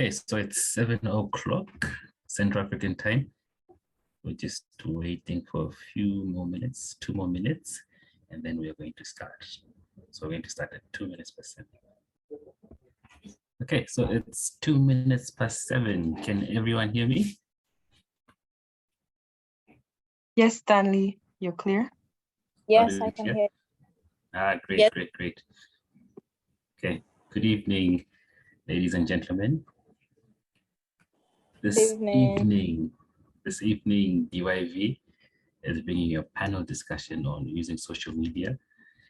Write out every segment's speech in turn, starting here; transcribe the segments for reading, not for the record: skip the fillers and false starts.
Okay, so it's 7 o'clock Central African time. We're just waiting for a few more minutes, 2 more minutes, and then we're going to start. So we're going to start at 2 minutes past 7. Okay, so it's 2 minutes past 7. Can everyone hear me? Yes, Stanley, you're clear? Yes, I can hear. Great, Yes. great. Okay, good evening, ladies and gentlemen. This evening, DYV is bringing you a panel discussion on using social media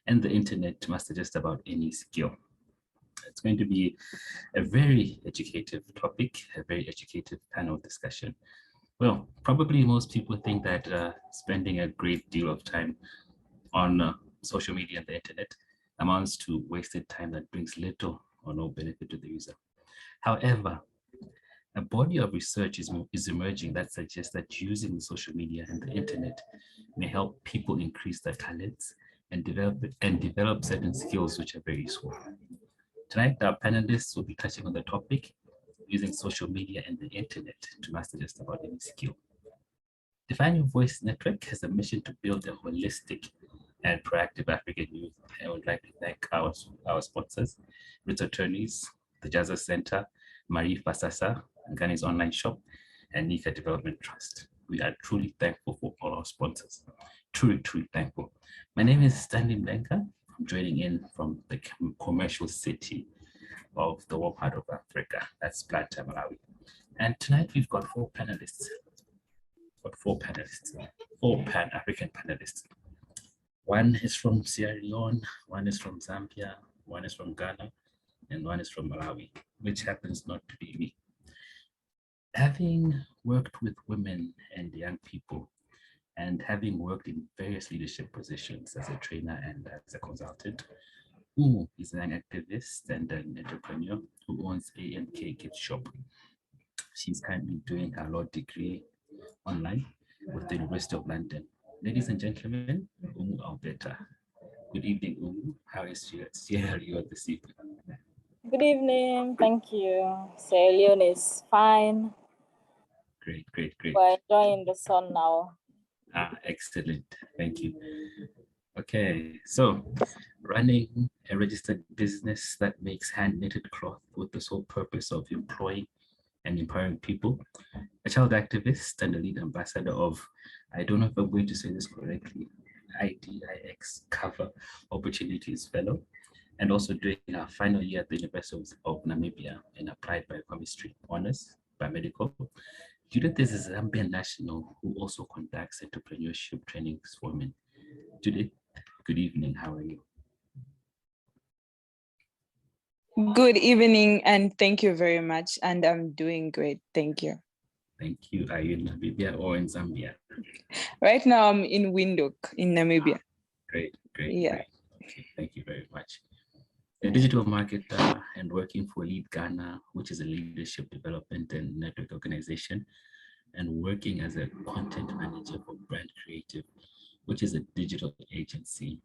and the internet to master just about any skill. It's going to be a very educative topic, a very educative panel discussion. Well, probably most people think that spending a great deal of time on social media and the internet amounts to wasted time that brings little or no benefit to the user. However, a body of research is emerging that suggests that using social media and the internet may help people increase their talents and develop certain skills which are very useful. Tonight, our panelists will be touching on the topic, using social media and the internet to master just about any skill. Define Your Voice Network has a mission to build a holistic and proactive African youth. I would like to thank our sponsors, Ritz Attorneys, the Jazza Center, Marie Fasasa, Ghana's online shop, and Nika Development Trust. We are truly thankful for all our sponsors. Truly thankful. My name is Stanley Mlenga. I'm joining in from the commercial city of the warm heart of Africa. That's Blantyre, Malawi. And tonight we've got four panelists. Four Pan-African panelists. One is from Sierra Leone, one is from Zambia, one is from Ghana, and one is from Malawi, which happens not to be me. Having worked with women and young people, and having worked in various leadership positions as a trainer and as a consultant, Umu is an activist and an entrepreneur who owns AMK Gift Shop. She's currently doing her law degree online with the University of London. Ladies and gentlemen, Umu Alberta. Good evening, Umu. How is Sierra Leone this evening? Good evening. Thank you. Sierra Leone is fine. Great. We're enjoying the sun now. Excellent. Thank you. Okay, so running a registered business that makes hand-knitted cloth with the sole purpose of employing and empowering people, a child activist and a lead ambassador of, I don't know if I'm going to say this correctly, IDIX Cover Opportunities Fellow, and also doing our final year at the University of Namibia in Applied Biochemistry Honors Biomedical. Judith is a Zambian national who also conducts entrepreneurship trainings for women. Judith, good evening, how are you? Good evening, and thank you very much. And I'm doing great, thank you. Thank you. Are you in Namibia or in Zambia? Right now I'm in Windhoek in Namibia. Great. Yeah. Great. Okay, thank you very much. A digital marketer and working for Lead Ghana, which is a leadership development and network organization, and working as a content manager for Brand Creative, which is a digital agency.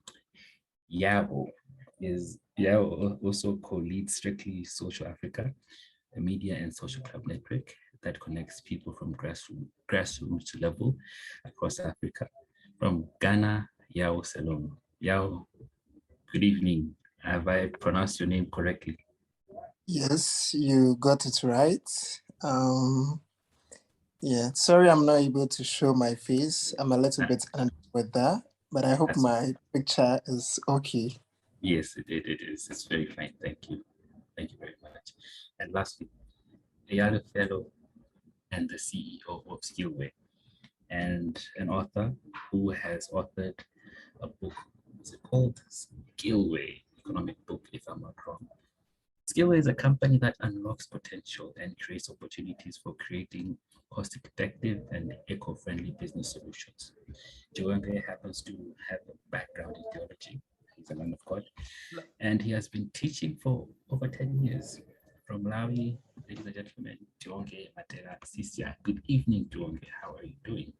Yao also co-leads Strictly Social Africa, a media and social club network that connects people from grassroots level across Africa. From Ghana, Yao Selom. Yao, good evening. Have I pronounced your name correctly? Yes, you got it right. Yeah, sorry I'm not able to show my face. I'm a little bit under with that, but I hope my picture is okay. Yes, it is. It's very fine. Thank you. Thank you very much. And lastly, a other fellow and the CEO of Skillway, and an author who has authored a book. What's it called? Skillway, economic book, if I'm not wrong. Skillway is a company that unlocks potential and creates opportunities for creating cost-effective and eco-friendly business solutions. Joanne happens to have a background in theology. He's a man of God, and he has been teaching for over 10 years. From Malawi, ladies and gentlemen, Tuonge Matera Sisia. Good evening, Tuonge. How are you doing?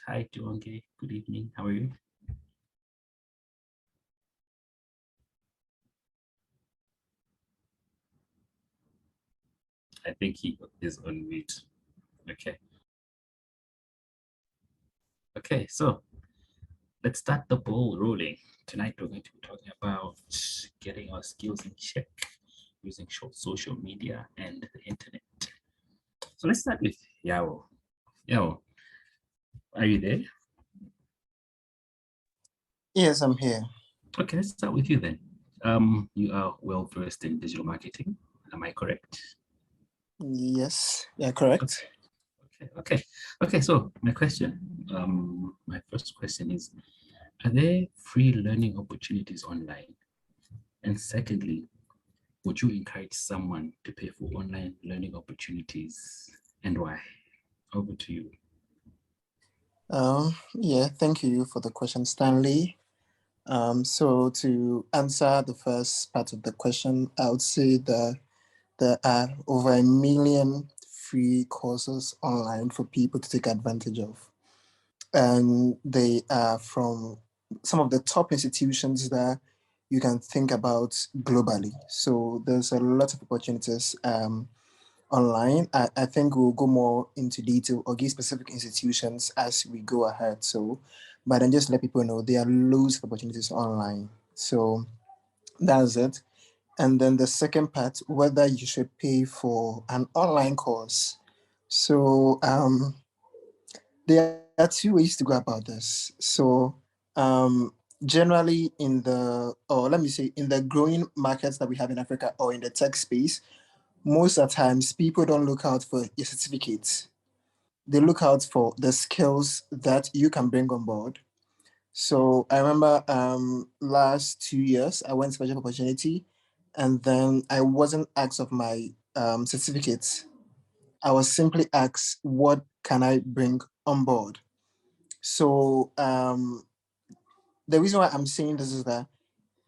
Hi, Tuonge. Good evening. How are you? I think he is on mute. Okay. Okay, so let's start the ball rolling. Tonight, we're going to be talking about getting our skills in check using social media and the internet. So let's start with Yao. Yao, are you there? Yes, I'm here. Okay, let's start with you then. You are well versed in digital marketing. Am I correct? Yes, yeah, correct. Okay. So my first question is, are there free learning opportunities online? And secondly, would you encourage someone to pay for online learning opportunities and why? Over to you. Yeah, thank you for the question, Stanley. So to answer the first part of the question, I would say that there are over 1 million free courses online for people to take advantage of. And they are from some of the top institutions that you can think about globally. So there's a lot of opportunities online. I think we'll go more into detail or give specific institutions as we go ahead. So, but then just let people know there are loads of opportunities online. So that's it. And then the second part, whether you should pay for an online course. So there are two ways to go about this. So generally in the, or let me say, in the growing markets that we have in Africa or in the tech space, most of the times people don't look out for your certificates. They look out for the skills that you can bring on board. So I remember last 2 years I went for a job opportunity, and then I wasn't asked of my certificates. I was simply asked, what can I bring on board? So the reason why I'm saying this is that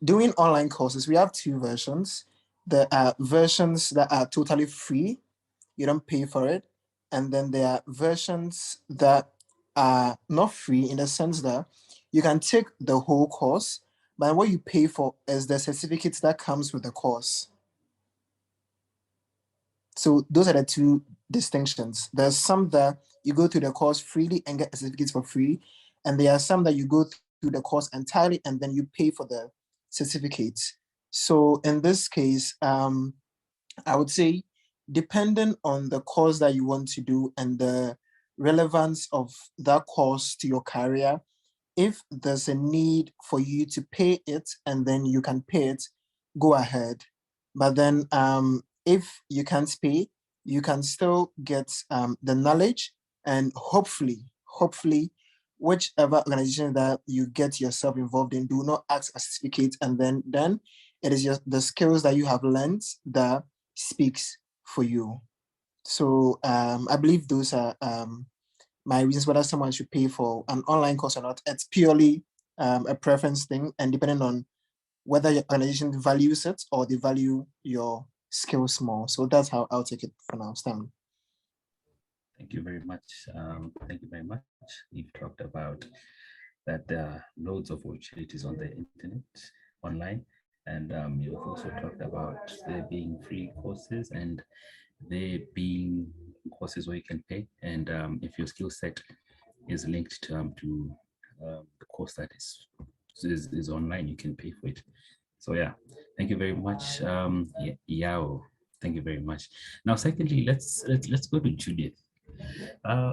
doing online courses, we have two versions. There are versions that are totally free, you don't pay for it. And then there are versions that are not free in the sense that you can take the whole course, but what you pay for is the certificates that comes with the course. So those are the two distinctions. There's some that you go through the course freely and get certificates for free, and there are some that you go through the course entirely and then you pay for the certificates. So in this case, I would say, depending on the course that you want to do and the relevance of that course to your career, if there's a need for you to pay it and then you can pay it, go ahead. But then if you can't pay, you can still get the knowledge, and hopefully, whichever organization that you get yourself involved in, do not ask a certificate, and then it is the skills that you have learned that speaks for you. So I believe those are my reasons whether someone should pay for an online course or not. It's purely a preference thing, and depending on whether your organization values it or they value your skills more. So that's how I'll take it for now, Stanley. Thank you very much. Thank you very much. You've talked about that there are loads of opportunities on the internet, online, and you've also talked about there being free courses and there being courses where you can pay. And if your skill set is linked to the course that is online, you can pay for it. So yeah, thank you very much, Yao. Thank you very much. Now, secondly, let's go to Judith.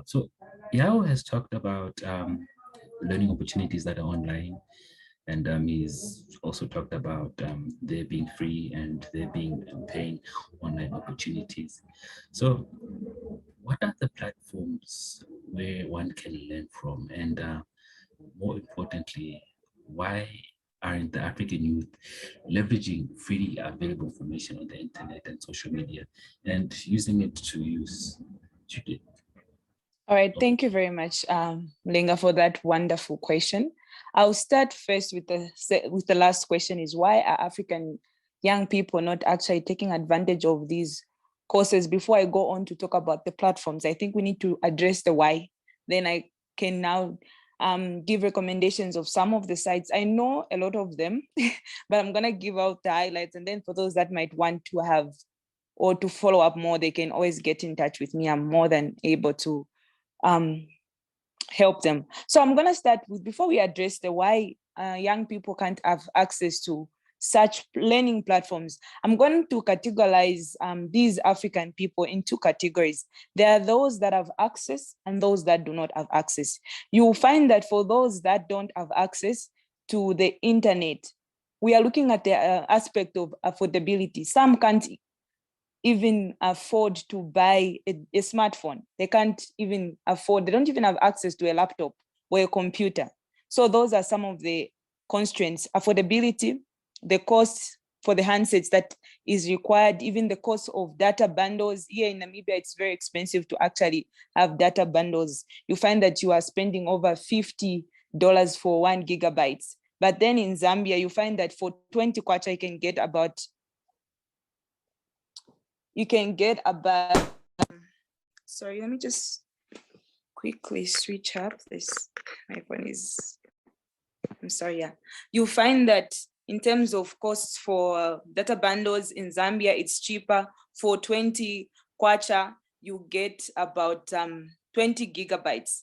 So Yao has talked about learning opportunities that are online, and he's also talked about there being free and there being paying online opportunities. So what are the platforms where one can learn from? And more importantly, why aren't the African youth leveraging freely available information on the internet and social media and using it to use? Judith. All right, thank you very much, Linga, for that wonderful question. I'll start first with the last question: is why are African young people not actually taking advantage of these courses? Before I go on to talk about the platforms, I think we need to address the why. Then I can now give recommendations of some of the sites. I know a lot of them, but I'm gonna give out the highlights. And then for those that might want to have or to follow up more, they can always get in touch with me. I'm more than able to help them. So I'm gonna start with, before we address the why young people can't have access to such learning platforms, I'm going to categorize these African people in two categories. There are those that have access and those that do not have access. You will find that for those that don't have access to the internet, we are looking at the aspect of affordability. Some can't even afford to buy a smartphone. They can't even afford, they don't even have access to a laptop or a computer. So those are some of the constraints: affordability, the cost for the handsets that is required, even the cost of data bundles. Here in Namibia, it's very expensive to actually have data bundles. You find that you are spending over $50 for 1 gigabyte. But then in Zambia, you find that for 20 kwacha, you can get about, sorry, let me just quickly switch up this. My phone is, I'm sorry, yeah. You find that in terms of costs for data bundles in Zambia, it's cheaper. For 20 kwacha, you get about 20 gigabytes,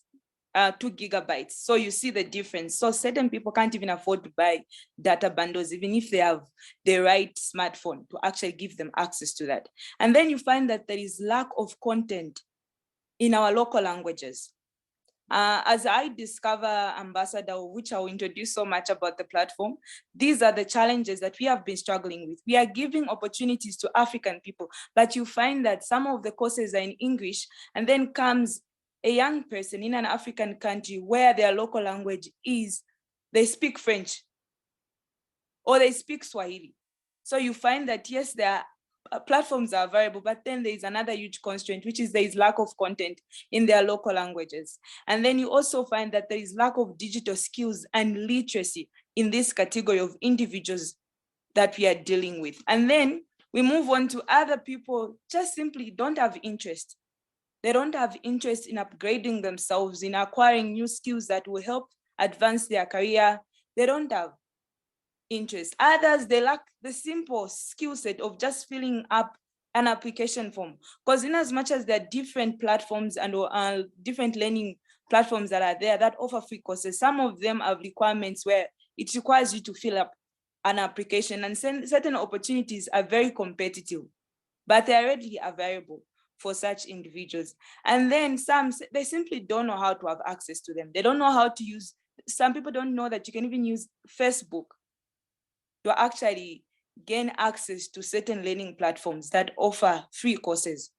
2 gigabytes. So you see the difference. So certain people can't even afford to buy data bundles, even if they have the right smartphone to actually give them access to that. And then you find that there is lack of content in our local languages. As I discover Ambassador, which I will introduce so much about the platform, these are the challenges that we have been struggling with. We are giving opportunities to African people, but you find that some of the courses are in English, and then comes a young person in an African country where their local language is, they speak French or they speak Swahili. So you find that, yes, there are platforms are available, but then there is another huge constraint, which is there is lack of content in their local languages. And then you also find that there is lack of digital skills and literacy in this category of individuals that we are dealing with. And then we move on to other people just simply don't have interest. They don't have interest in upgrading themselves, in acquiring new skills that will help advance their career. They don't have interest. Others, they lack the simple skill set of just filling up an application form. Because in as much as there are different platforms and different learning platforms that are there that offer free courses, some of them have requirements where it requires you to fill up an application, and certain opportunities are very competitive, but they are readily available for such individuals. And then some, they simply don't know how to have access to them. They don't know how to use, some people don't know that you can even use Facebook to actually gain access to certain learning platforms that offer free courses.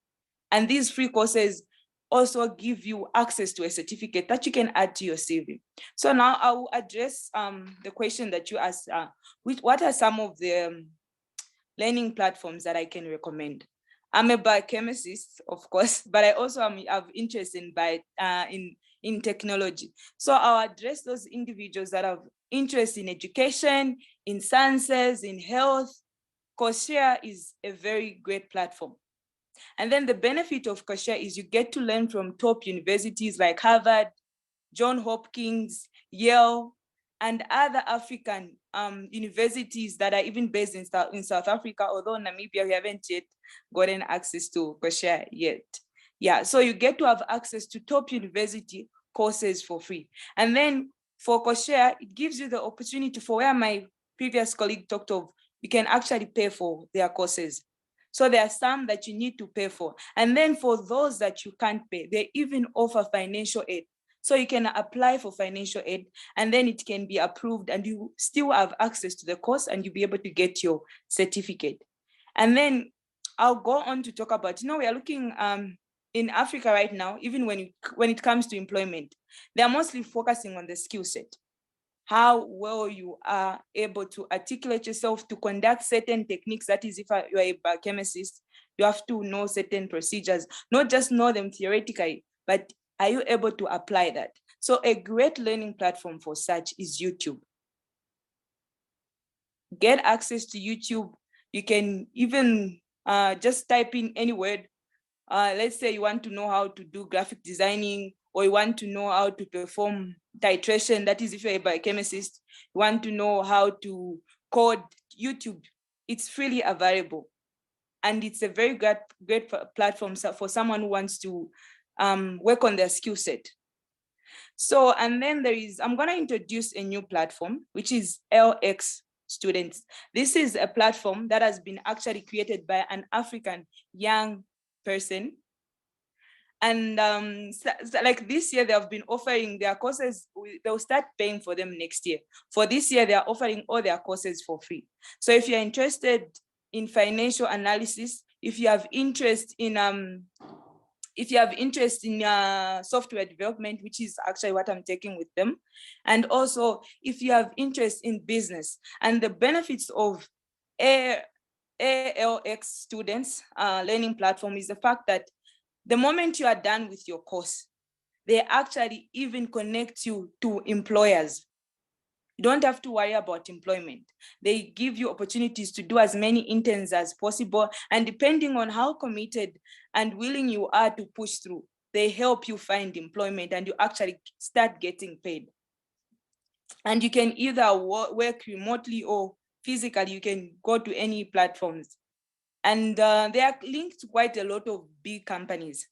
And these free courses also give you access to a certificate that you can add to your CV. So now I will address the question that you asked, what are some of the learning platforms that I can recommend? I'm a biochemist, of course, but I also have interest in technology. So I'll address those individuals that have interest in education, in sciences, in health. Coursera is a very great platform. And then the benefit of Coursera is you get to learn from top universities like Harvard, Johns Hopkins, Yale, and other African universities that are even based in South Africa, although Namibia, we haven't yet gotten access to Coursera yet. Yeah, so you get to have access to top university courses for free. And then for Coursera, it gives you the opportunity, for where my previous colleague talked of, you can actually pay for their courses. So there are some that you need to pay for. And then for those that you can't pay, they even offer financial aid. So you can apply for financial aid, and then it can be approved, and you still have access to the course, and you'll be able to get your certificate. And then I'll go on to talk about, we are looking in Africa right now, even when it comes to employment, they're mostly focusing on the skill set, how well you are able to articulate yourself, to conduct certain techniques. That is, if you're a biochemist, you have to know certain procedures, not just know them theoretically, but are you able to apply that? So a great learning platform for such is YouTube. Get access to YouTube. You can even just type in any word. Let's say you want to know how to do graphic designing or you want to know how to perform titration, that is if you're a biochemist, you want to know how to code, YouTube, it's freely available. And it's a very great platform for someone who wants to work on their skill set. So, and then I'm gonna introduce a new platform, which is LX Students. This is a platform that has been actually created by an African young person. And like this year, they have been offering their courses, they'll start paying for them next year. For this year, they are offering all their courses for free. So if you're interested in financial analysis, if you have interest in software development, which is actually what I'm taking with them, and also if you have interest in business, and the benefits of ALX Students learning platform is the fact that the moment you are done with your course, they actually even connect you to employers. You don't have to worry about employment. They give you opportunities to do as many interns as possible. And depending on how committed and willing you are to push through, they help you find employment and you actually start getting paid. And you can either work remotely or physically, you can go to any platforms. And they are linked to quite a lot of big companies.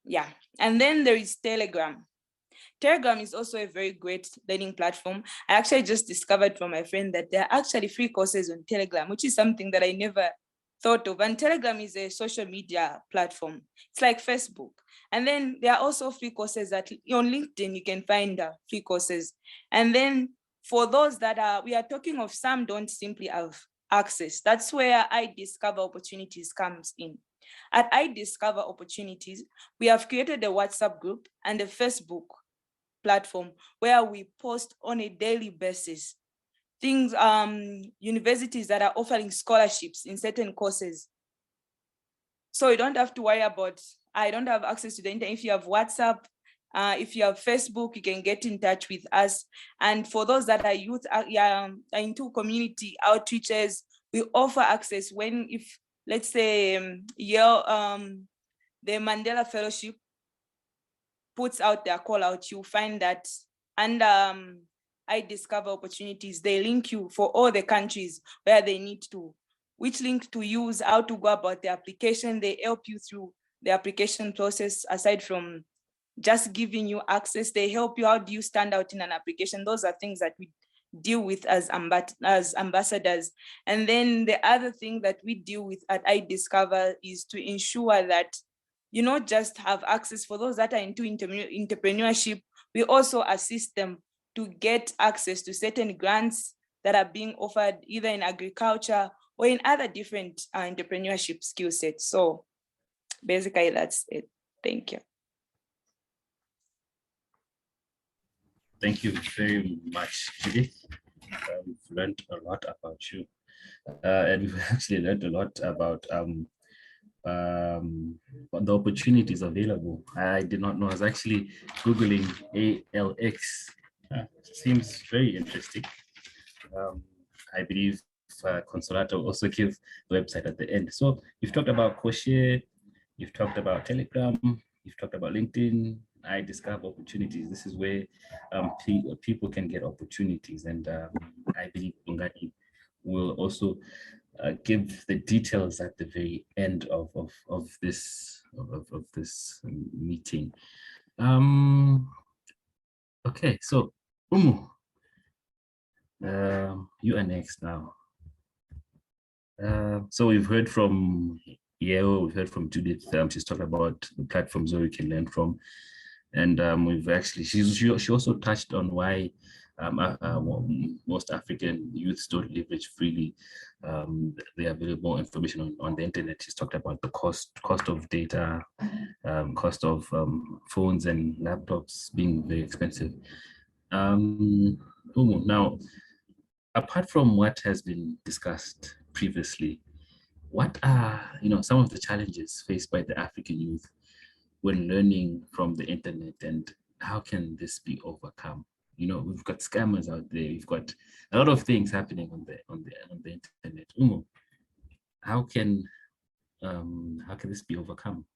Yeah, and then there is Telegram. Telegram is also a very great learning platform. I actually just discovered from my friend that there are actually free courses on Telegram, which is something that I never thought of. And Telegram is a social media platform. It's like Facebook. And then there are also free courses that on LinkedIn, you can find free courses. And then for those that we are talking of, some don't simply have access. That's where I Discover Opportunities comes in. At I Discover Opportunities, we have created a WhatsApp group and a Facebook platform where we post on a daily basis things, universities that are offering scholarships in certain courses. So you don't have to worry about, I don't have access to the internet. If you have WhatsApp, if you have Facebook, you can get in touch with us. And for those that are youth, are into community outreaches, we offer access when, if let's say the Mandela Fellowship puts out their call out, you find that, and I Discover Opportunities, they link you for all the countries where they need to, which link to use, how to go about the application. They help you through the application process. Aside from just giving you access, they help you, how do you stand out in an application? Those are things that we deal with as ambassadors. And then the other thing that we deal with at I Discover is to ensure that you not just have access. For those that are into entrepreneurship, we also assist them to get access to certain grants that are being offered either in agriculture or in other different entrepreneurship skill sets. So basically that's it. Thank you. Thank you very much, Judith. We've learned a lot about you. And we've actually learned a lot about the opportunities available. I did not know. I was actually Googling ALX. Seems very interesting. I believe Consolato will also give the website at the end. So you've talked about Koshare, you've talked about Telegram, you've talked about LinkedIn. I Discover Opportunities. This is where people can get opportunities, and I believe Bongani will also give the details at the very end of this meeting. Okay, so Umu, you are next now. So we've heard from Yeo, we've heard from Judith. She's talked about the platforms where we can learn from, and we've actually she also touched on why most African youths don't leverage freely the available information on the internet. She's talked about the cost of data, cost of phones and laptops being very expensive. Now, apart from what has been discussed previously, what are some of the challenges faced by the African youth when learning from the internet, and how can this be overcome? We've got scammers out there. We've got a lot of things happening on the internet. Umu, how can this be overcome?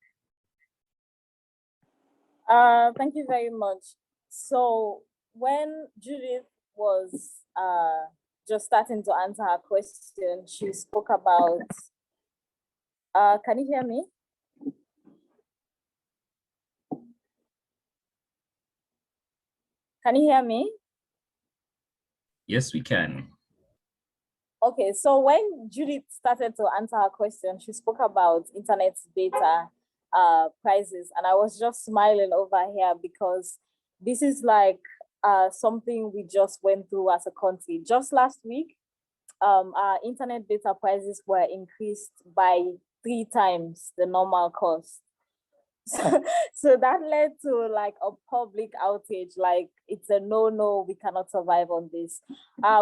Thank you very much. So when Judith was just starting to answer her question, she spoke about, can you hear me? Can you hear me? Yes, we can. Okay, so when Judith started to answer her question, she spoke about internet data prices, and I was just smiling over here because this is like something we just went through as a country. Just last week, our internet data prices were increased by 3 times the normal cost. So that led to like a public outage, like it's a no, we cannot survive on this.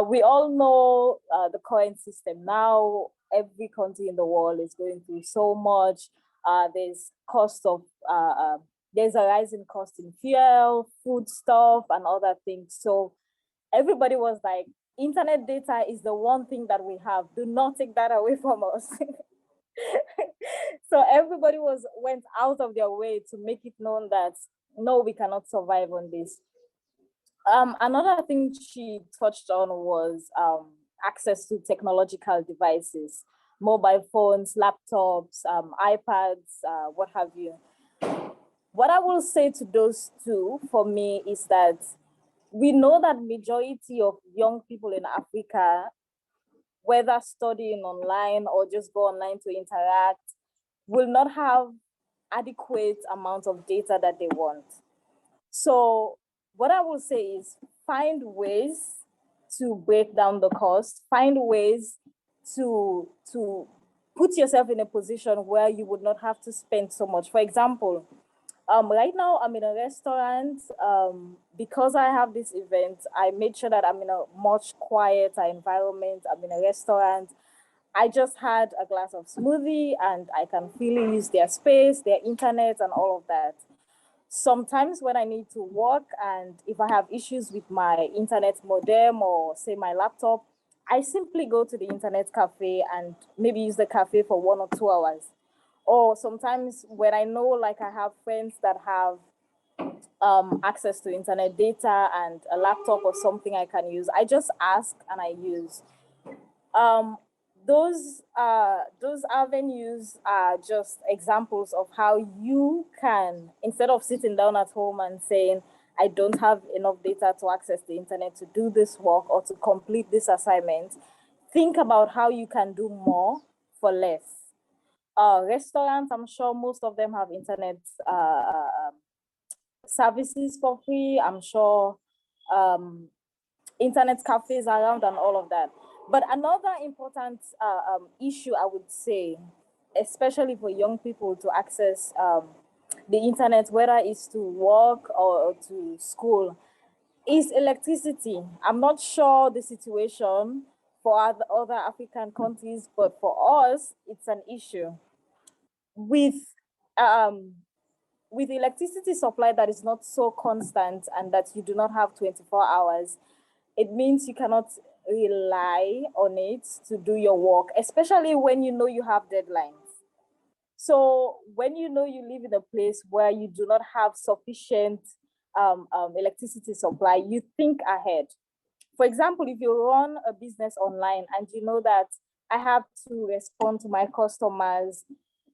We all know the current system now. Every country in the world is going through so much. There's cost of there's a rising cost in fuel, food stuff, and other things. So everybody was like, internet data is the one thing that we have. Do not take that away from us. So everybody went out of their way to make it known that no, we cannot survive on this. Another thing she touched on was access to technological devices, mobile phones, laptops, iPads, what have you. What I will say to those two for me is that we know that majority of young people in Africa, whether studying online or just go online to interact, will not have adequate amount of data that they want. So what I will say is find ways to break down the cost, find ways to put yourself in a position where you would not have to spend so much. For example, right now I'm in a restaurant. Because I have this event, I made sure that I'm in a much quieter environment. I'm in a restaurant. I just had a glass of smoothie and I can freely use their space, their internet, and all of that. Sometimes when I need to work and if I have issues with my internet modem or say my laptop, I simply go to the internet cafe and maybe use the cafe for 1 or 2 hours. Or sometimes when I know like I have friends that have access to internet data and a laptop or something I can use, I just ask and I use. Um, those avenues are just examples of how you can, instead of sitting down at home and saying, I don't have enough data to access the internet to do this work or to complete this assignment, think about how you can do more for less. Restaurants, I'm sure most of them have internet services for free. I'm sure internet cafes around and all of that. But another important issue, I would say, especially for young people to access the internet, whether it's to work or to school, is electricity. I'm not sure the situation for other African countries, but for us, it's an issue. With um, with electricity supply that is not so constant and that you do not have 24 hours, it means you cannot rely on it to do your work, especially when you know you have deadlines. So when you know you live in a place where you do not have sufficient electricity supply, you think ahead. For example, if you run a business online and you know that I have to respond to my customers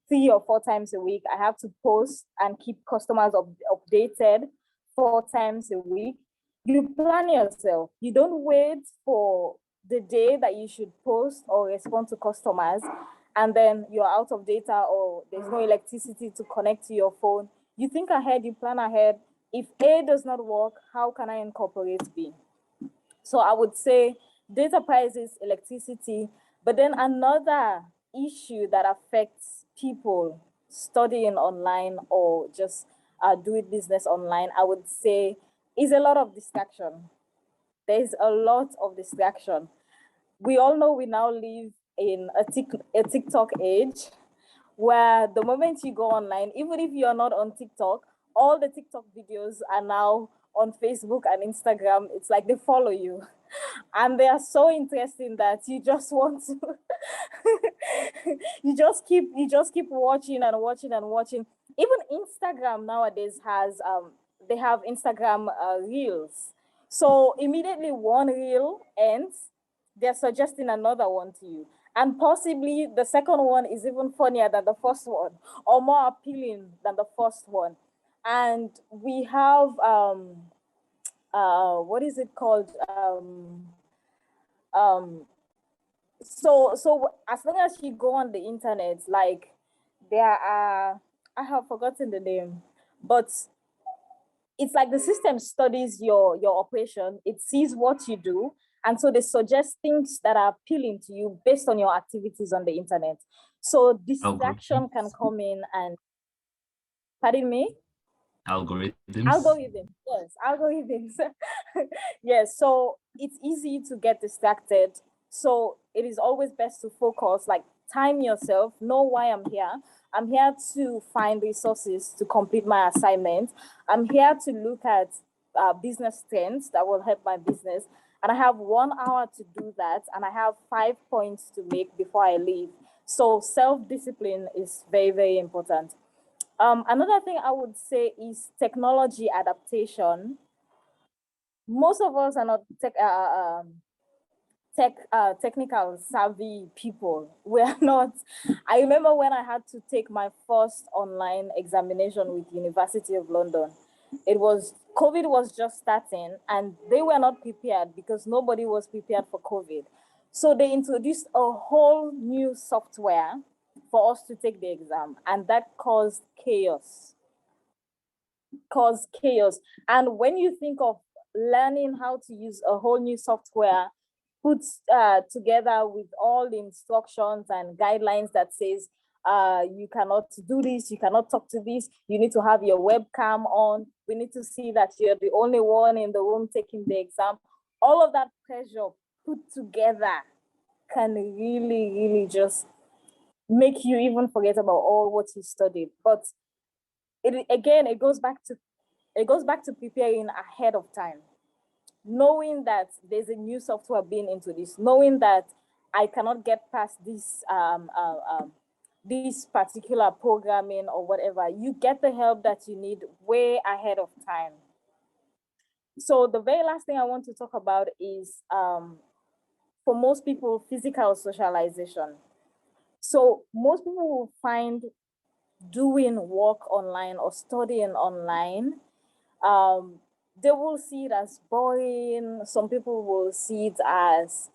3 or 4 times a week, I have to post and keep customers updated 4 times a week, you plan yourself. You don't wait for the day that you should post or respond to customers and then you're out of data or there's no electricity to connect to your phone. You think ahead, you plan ahead. If A does not work, how can I incorporate B? So I would say data prices, electricity, but then another issue that affects people studying online or just doing business online, I would say, is a lot of distraction. There's a lot of distraction. We all know we now live in a TikTok age where the moment you go online, even if you're not on TikTok, all the TikTok videos are now on Facebook and Instagram. It's like they follow you. And they are so interesting that you just want to you just keep watching and watching and watching. Even Instagram nowadays has, they have Instagram reels. So immediately one reel ends, they're suggesting another one to you. And possibly the second one is even funnier than the first one or more appealing than the first one. And we have, what is it called? Um, so as long as you go on the internet, like there are, I have forgotten the name, but it's like the system studies your operation, it sees what you do, and so they suggest things that are appealing to you based on your activities on the internet. So distraction can come in and, pardon me? Algorithms. Yes, algorithms. Yes, so it's easy to get distracted. So it is always best to focus, like time yourself, know why I'm here. I'm here to find resources to complete my assignment. I'm here to look at business trends that will help my business. And I have 1 hour to do that. And I have 5 points to make before I leave. So self-discipline is very, very important. Another thing I would say is technology adaptation. Most of us are not technical savvy people. We're not. I remember when I had to take my first online examination with University of London. COVID was just starting and they were not prepared because nobody was prepared for COVID. So they introduced a whole new software for us to take the exam, and that caused chaos. And when you think of learning how to use a whole new software put together with all the instructions and guidelines that says you cannot do this, you cannot talk to this, you need to have your webcam on, we need to see that you're the only one in the room taking the exam. All of that pressure put together can really, really just make you even forget about all what you studied. But it goes back to preparing ahead of time, knowing that there's a new software being introduced, knowing that I cannot get past this particular programming or whatever. You get the help that you need way ahead of time. So the very last thing I want to talk about is, for most people, physical socialization. So most people will find doing work online or studying online, they will see it as boring. Some people will see it as,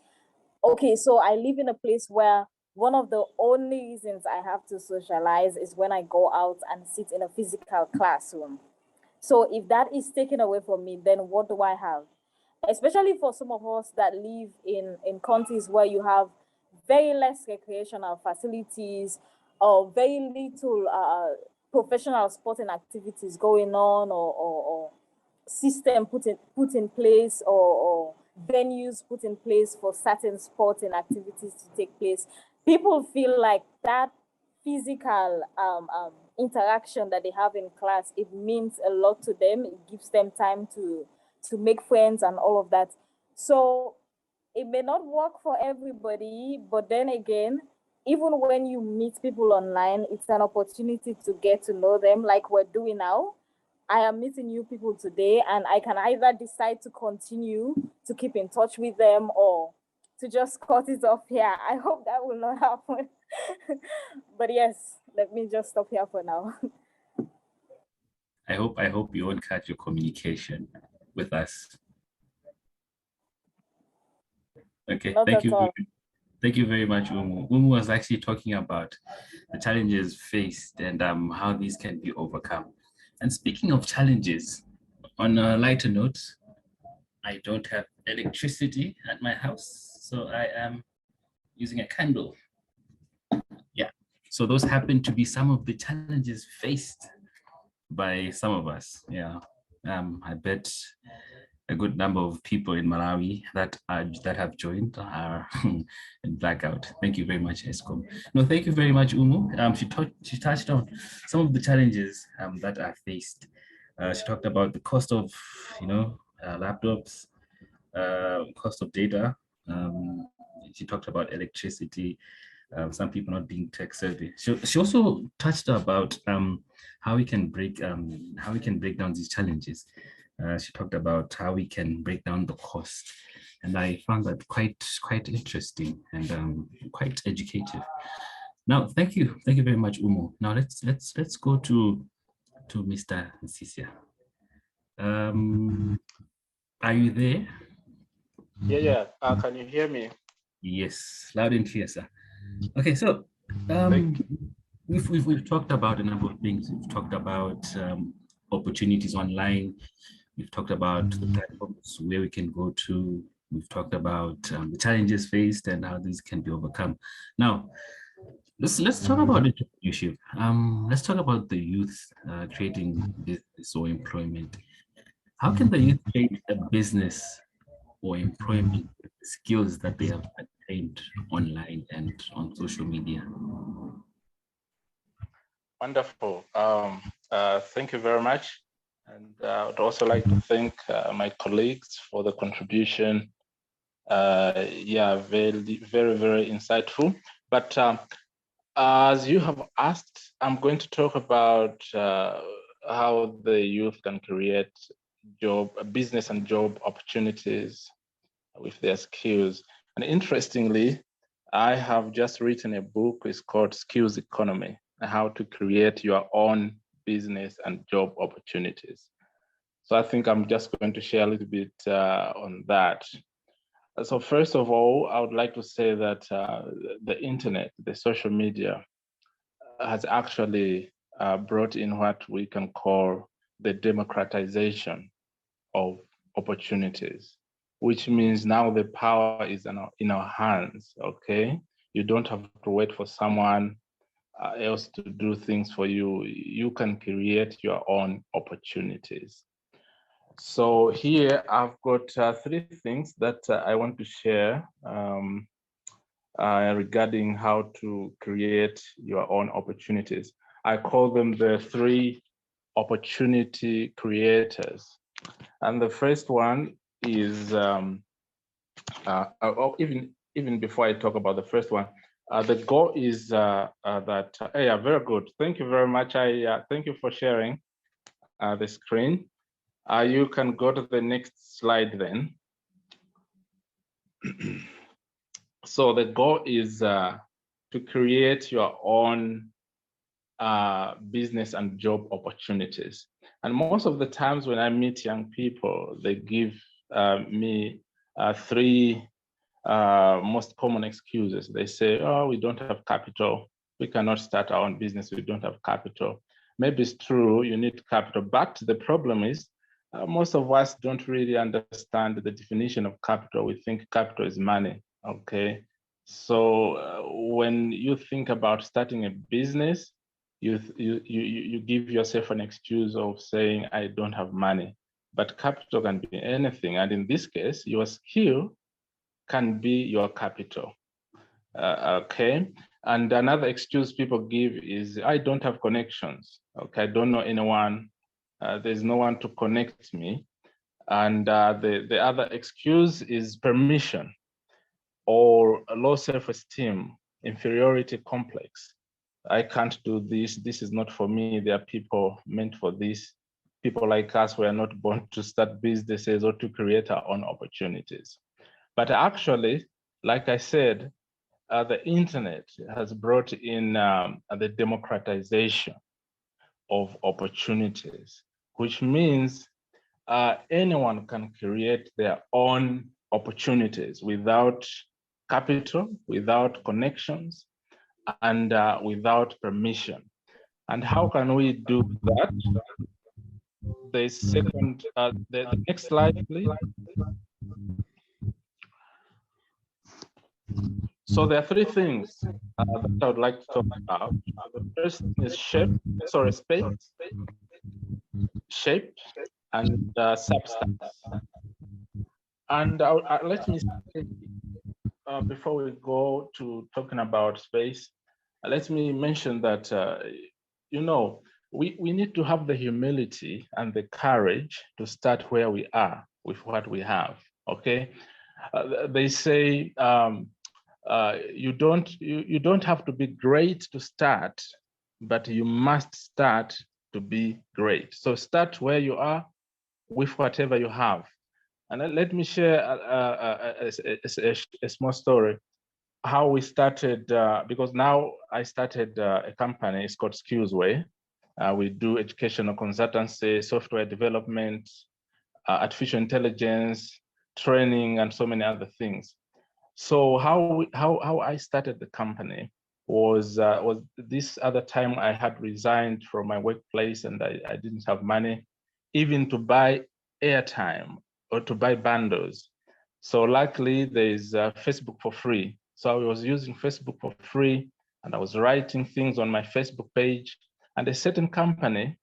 okay, so I live in a place where one of the only reasons I have to socialize is when I go out and sit in a physical classroom. So if that is taken away from me, then what do I have? Especially for some of us that live in countries where you have very less recreational facilities or very little professional sporting activities going on, or system put in place, or venues put in place for certain sporting activities to take place. People feel like that physical interaction that they have in class, it means a lot to them. It gives them time to make friends and all of that. So it may not work for everybody, but then again, even when you meet people online, it's an opportunity to get to know them like we're doing now. I am meeting new people today, and I can either decide to continue to keep in touch with them or to just cut it off here. I hope that will not happen. But yes, let me just stop here for now. I hope you won't cut your communication with us. Okay, Not thank at you. all. Thank you very much, Umu. Umu was actually talking about the challenges faced and how these can be overcome. And speaking of challenges, on a lighter note, I don't have electricity at my house, so I am using a candle. Yeah, so those happen to be some of the challenges faced by some of us. Yeah, I bet a good number of people in Malawi that have joined are in blackout. Thank you very much, Eskom. No, thank you very much, Umu. She touched on some of the challenges that are faced. She talked about the cost of, laptops, cost of data. She talked about electricity, some people not being tech savvy. She also touched about how we can break down these challenges. She talked about how we can break down the cost, and I found that quite interesting and quite educative. Now, thank you very much, Umo. Now let's go to Mr. Nsisia. Are you there? Yeah. Can you hear me? Yes, loud and clear, sir. Okay, so we've talked about a number of things. We've talked about opportunities online. We've talked about the platforms where we can go to. We've talked about the challenges faced and how these can be overcome. Now, let's talk about entrepreneurship. Let's talk about the youth creating business or employment. How can the youth create a business or employment skills that they have attained online and on social media? Wonderful. Thank you very much. And I would also like to thank my colleagues for the contribution. Very insightful. But as you have asked, I'm going to talk about how the youth can create business and job opportunities with their skills. And interestingly, I have just written a book. It's called Skills Economy, how to create your own business and job opportunities. So I think I'm just going to share a little bit on that. So first of all, I would like to say that the internet, the social media, has actually brought in what we can call the democratization of opportunities, which means now the power is in our hands, okay? You don't have to wait for someone else to do things for you. You can create your own opportunities. So here I've got 3 things that I want to share regarding how to create your own opportunities. I call them the 3 opportunity creators. And the first one is, even before I talk about the first one, the goal is that, yeah, very good. Thank you very much. Thank you for sharing the screen. You can go to the next slide then. So the goal is to create your own business and job opportunities. And most of the times when I meet young people, they give me 3 most common excuses. They say, oh, we don't have capital. We cannot start our own business. We don't have capital. Maybe it's true, you need capital, but the problem is most of us don't really understand the definition of capital. We think capital is money, okay? So when you think about starting a business, you give yourself an excuse of saying, I don't have money, but capital can be anything. And in this case, your skill can be your capital, okay? And another excuse people give is, I don't have connections, okay? I don't know anyone, there's no one to connect me. And the other excuse is permission or a low self-esteem, inferiority complex. I can't do this, this is not for me, there are people meant for this. People like us were not born to start businesses or to create our own opportunities. But actually, like I said, the internet has brought in the democratization of opportunities, which means anyone can create their own opportunities without capital, without connections, and without permission. And how can we do that? The second, the next slide, please. So there are 3 things that I would like to talk about. The first is space, shape, and substance. And let me say, before we go to talking about space, let me mention that, you know, we need to have the humility and the courage to start where we are with what we have, okay? They say, you don't have to be great to start, but you must start to be great. So start where you are with whatever you have. And let me share a small story how we started, because now I started a company. It's called Skillsway. We do educational consultancy, software development, artificial intelligence, training, and so many other things. So how I started the company was this other time I had resigned from my workplace and I didn't have money even to buy airtime or to buy bundles. So luckily there's Facebook for free. So I was using Facebook for free and I was writing things on my Facebook page, and a certain company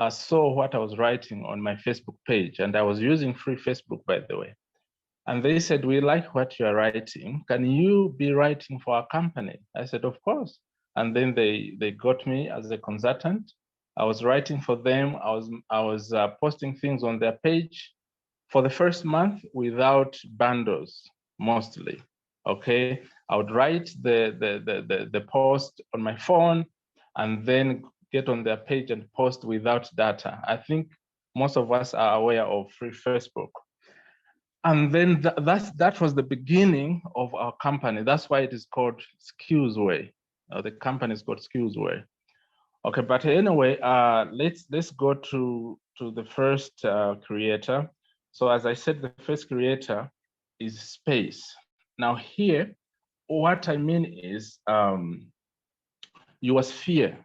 saw what I was writing on my Facebook page, and I was using free Facebook, by the way. And they said, we like what you are writing. Can you be writing for our company? I said, of course. And then they got me as a consultant. I was writing for them. I was posting things on their page for the first month without bundles, mostly. Okay, I would write the post on my phone and then get on their page and post without data. I think most of us are aware of free Facebook. And then that was the beginning of our company. That's why it is called Skillsway. The company is called Skillsway. Okay, but anyway, let's go to the first creator. So as I said, the first creator is space. Now here, what I mean is your sphere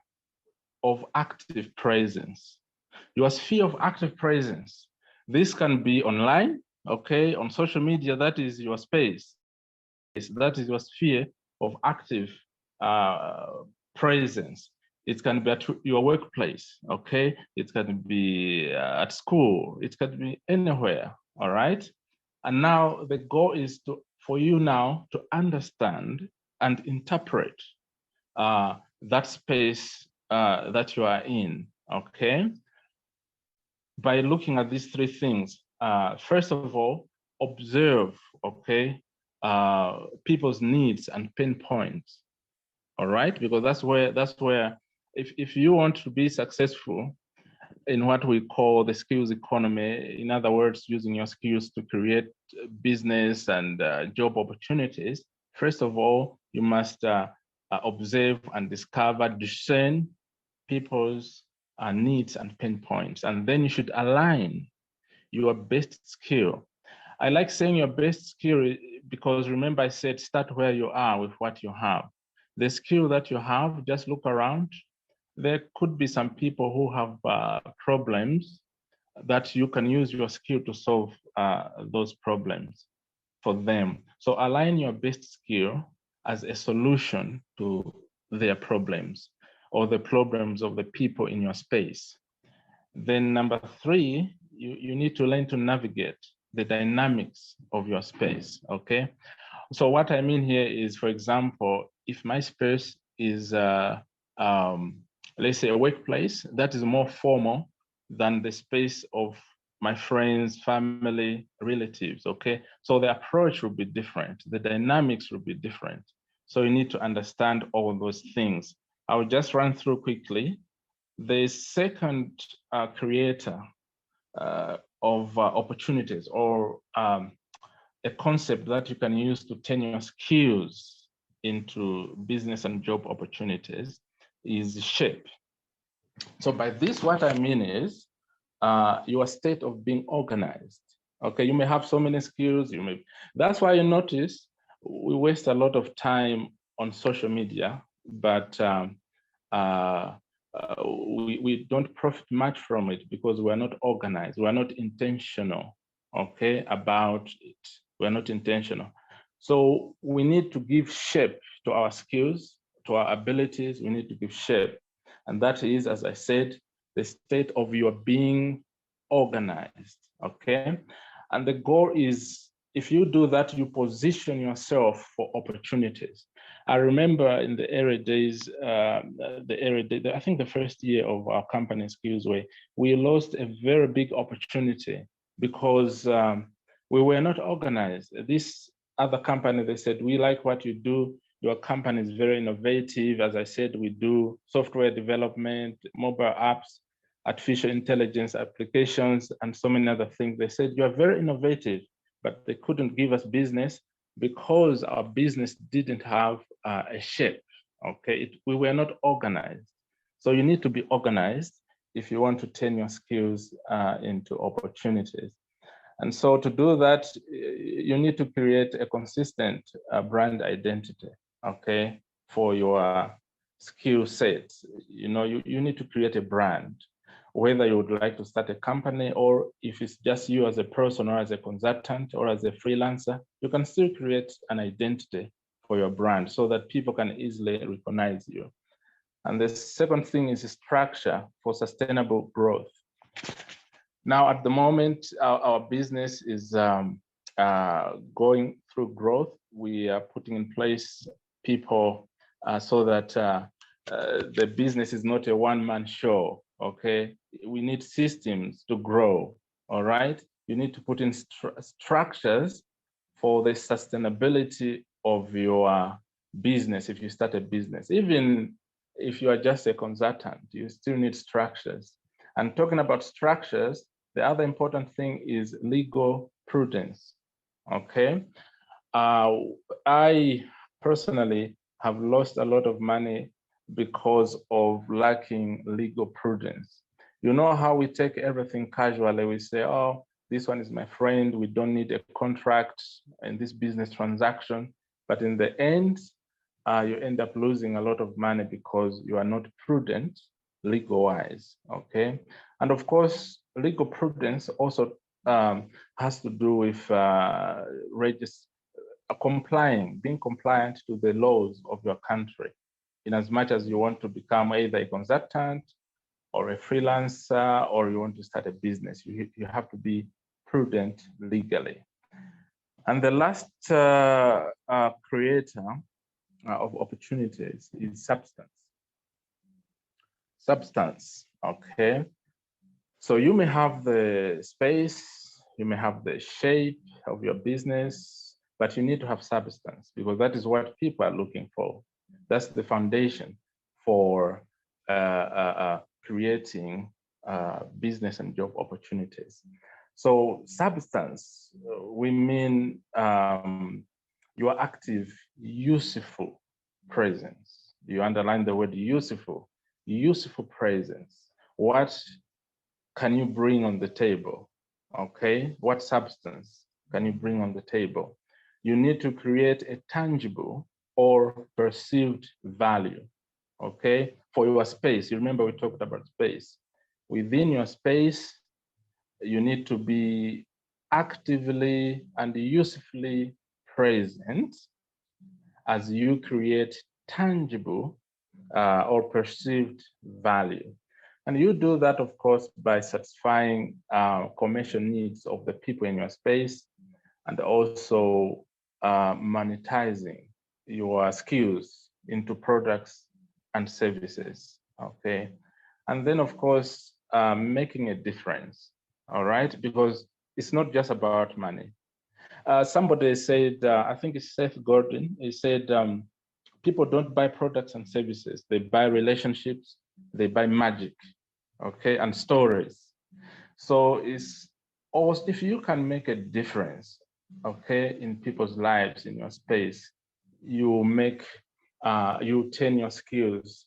of active presence. Your sphere of active presence. This can be online, okay, on social media. That is your space. That is your sphere of active presence. It can be at your workplace, okay? It can be at school. It can be anywhere, all right? And now the goal is for you now to understand and interpret that space that you are in, okay? By looking at these three things. First of all, observe, okay, people's needs and pain points, all right? Because that's where if you want to be successful in what we call the skills economy, in other words, using your skills to create business and job opportunities, first of all, you must observe and discover, discern people's needs and pain points. And then you should align your best skill. I like saying your best skill because remember I said start where you are with what you have. The skill that you have, just look around. There could be some people who have problems that you can use your skill to solve those problems for them. So align your best skill as a solution to their problems or the problems of the people in your space. Then number three, you need to learn to navigate the dynamics of your space, okay? So what I mean here is, for example, if my space is, let's say a workplace, that is more formal than the space of my friends, family, relatives, okay? So the approach will be different. The dynamics will be different. So you need to understand all those things. I will just run through quickly. The second creator of opportunities or a concept that you can use to turn your skills into business and job opportunities is shape. So by this, what I mean is your state of being organized. Okay, you may have so many skills. That's why you notice we waste a lot of time on social media, but we don't profit much from it because we're not organized. We're not intentional, okay, about it. We're not intentional. So we need to give shape to our skills, to our abilities. We need to give shape. And that is, as I said, the state of your being organized, okay? And the goal is, if you do that, you position yourself for opportunities. I remember in the early days, I think the first year of our company Skillsway, we lost a very big opportunity because we were not organized. This other company, they said, we like what you do. Your company is very innovative. As I said, we do software development, mobile apps, artificial intelligence applications, and so many other things. They said, you are very innovative, but they couldn't give us business because our business didn't have a shape, okay? We were not organized. So you need to be organized if you want to turn your skills into opportunities. And so to do that, you need to create a consistent brand identity, okay, for your skill set. You know, you need to create a brand, whether you would like to start a company or if it's just you as a person or as a consultant or as a freelancer, you can still create an identity for your brand so that people can easily recognize you. And the second thing is structure for sustainable growth. Now, at the moment, our business is going through growth. We are putting in place people so that the business is not a one-man show, okay? We need systems to grow, all right? You need to put in structures for the sustainability of your business if you start a business. Even if you are just a consultant, you still need structures. And talking about structures, the other important thing is legal prudence, okay? I personally have lost a lot of money because of lacking legal prudence. You know how we take everything casually. We say, oh, this one is my friend. We don't need a contract in this business transaction. But in the end, you end up losing a lot of money because you are not prudent legal-wise, okay? And of course, legal prudence also has to do with being compliant to the laws of your country, in as much as you want to become either a consultant or a freelancer, or you want to start a business, you have to be prudent legally. And the last creator of opportunities is substance. Substance, okay? So you may have the space, you may have the shape of your business, but you need to have substance because that is what people are looking for. That's the foundation for creating business and job opportunities. So substance, we mean your active, useful presence. You underline the word useful presence. What can you bring on the table? Okay, what substance can you bring on the table? You need to create a tangible or perceived value, okay, for your space. You remember we talked about space. Within your space, you need to be actively and usefully present as you create tangible or perceived value. And you do that, of course, by satisfying commercial needs of the people in your space and also monetizing your skills into products and services, okay? And then, of course, making a difference, all right? Because it's not just about money. Somebody said, I think it's Seth Godin, he said, people don't buy products and services, they buy relationships, they buy magic, okay, and stories. So it's almost, if you can make a difference, okay, in people's lives, in your space, you make, you turn your skills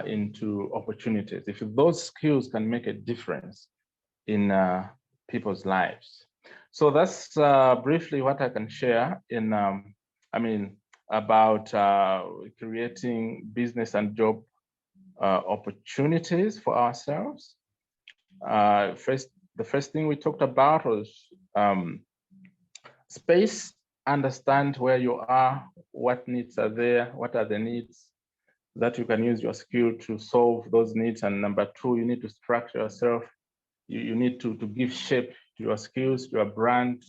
into opportunities. If those skills can make a difference in people's lives. So that's briefly what I can share in, about creating business and job opportunities for ourselves. The first thing we talked about was space, understand where you are, what needs are there, what are the needs that you can use your skill to solve those needs. And number two, you need to structure yourself. You need to give shape to your skills, to your brand.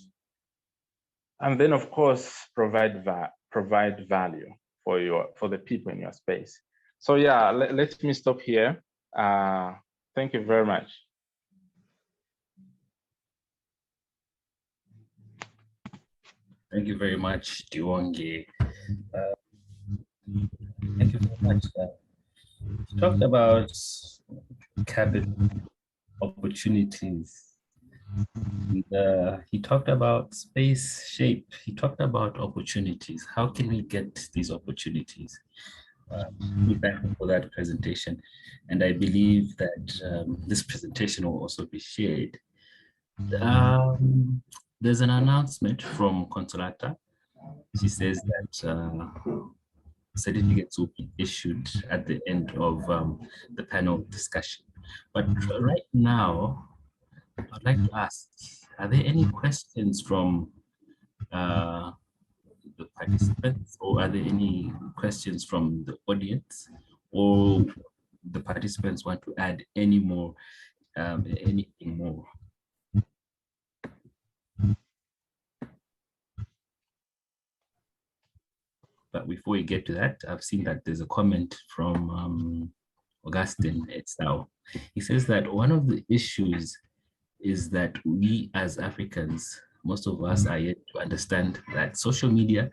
And then, of course, provide value for the people in your space. So yeah, let me stop here. Thank you very much. Thank you very much, Diwonge. Thank you very much. You talked about capital opportunities. He talked about space shape. He talked about opportunities. How can we get these opportunities? We thank you for that presentation. And I believe that this presentation will also be shared. There's an announcement from Consolata. She says that certificates will be issued at the end of the panel discussion. But right now, I'd like to ask, are there any questions from the participants, or are there any questions from the audience, or the participants want to add any more, anything more? But before we get to that, I've seen that there's a comment from Augustine Etzau. He says that one of the issues is that we as Africans, most of us are yet to understand that social media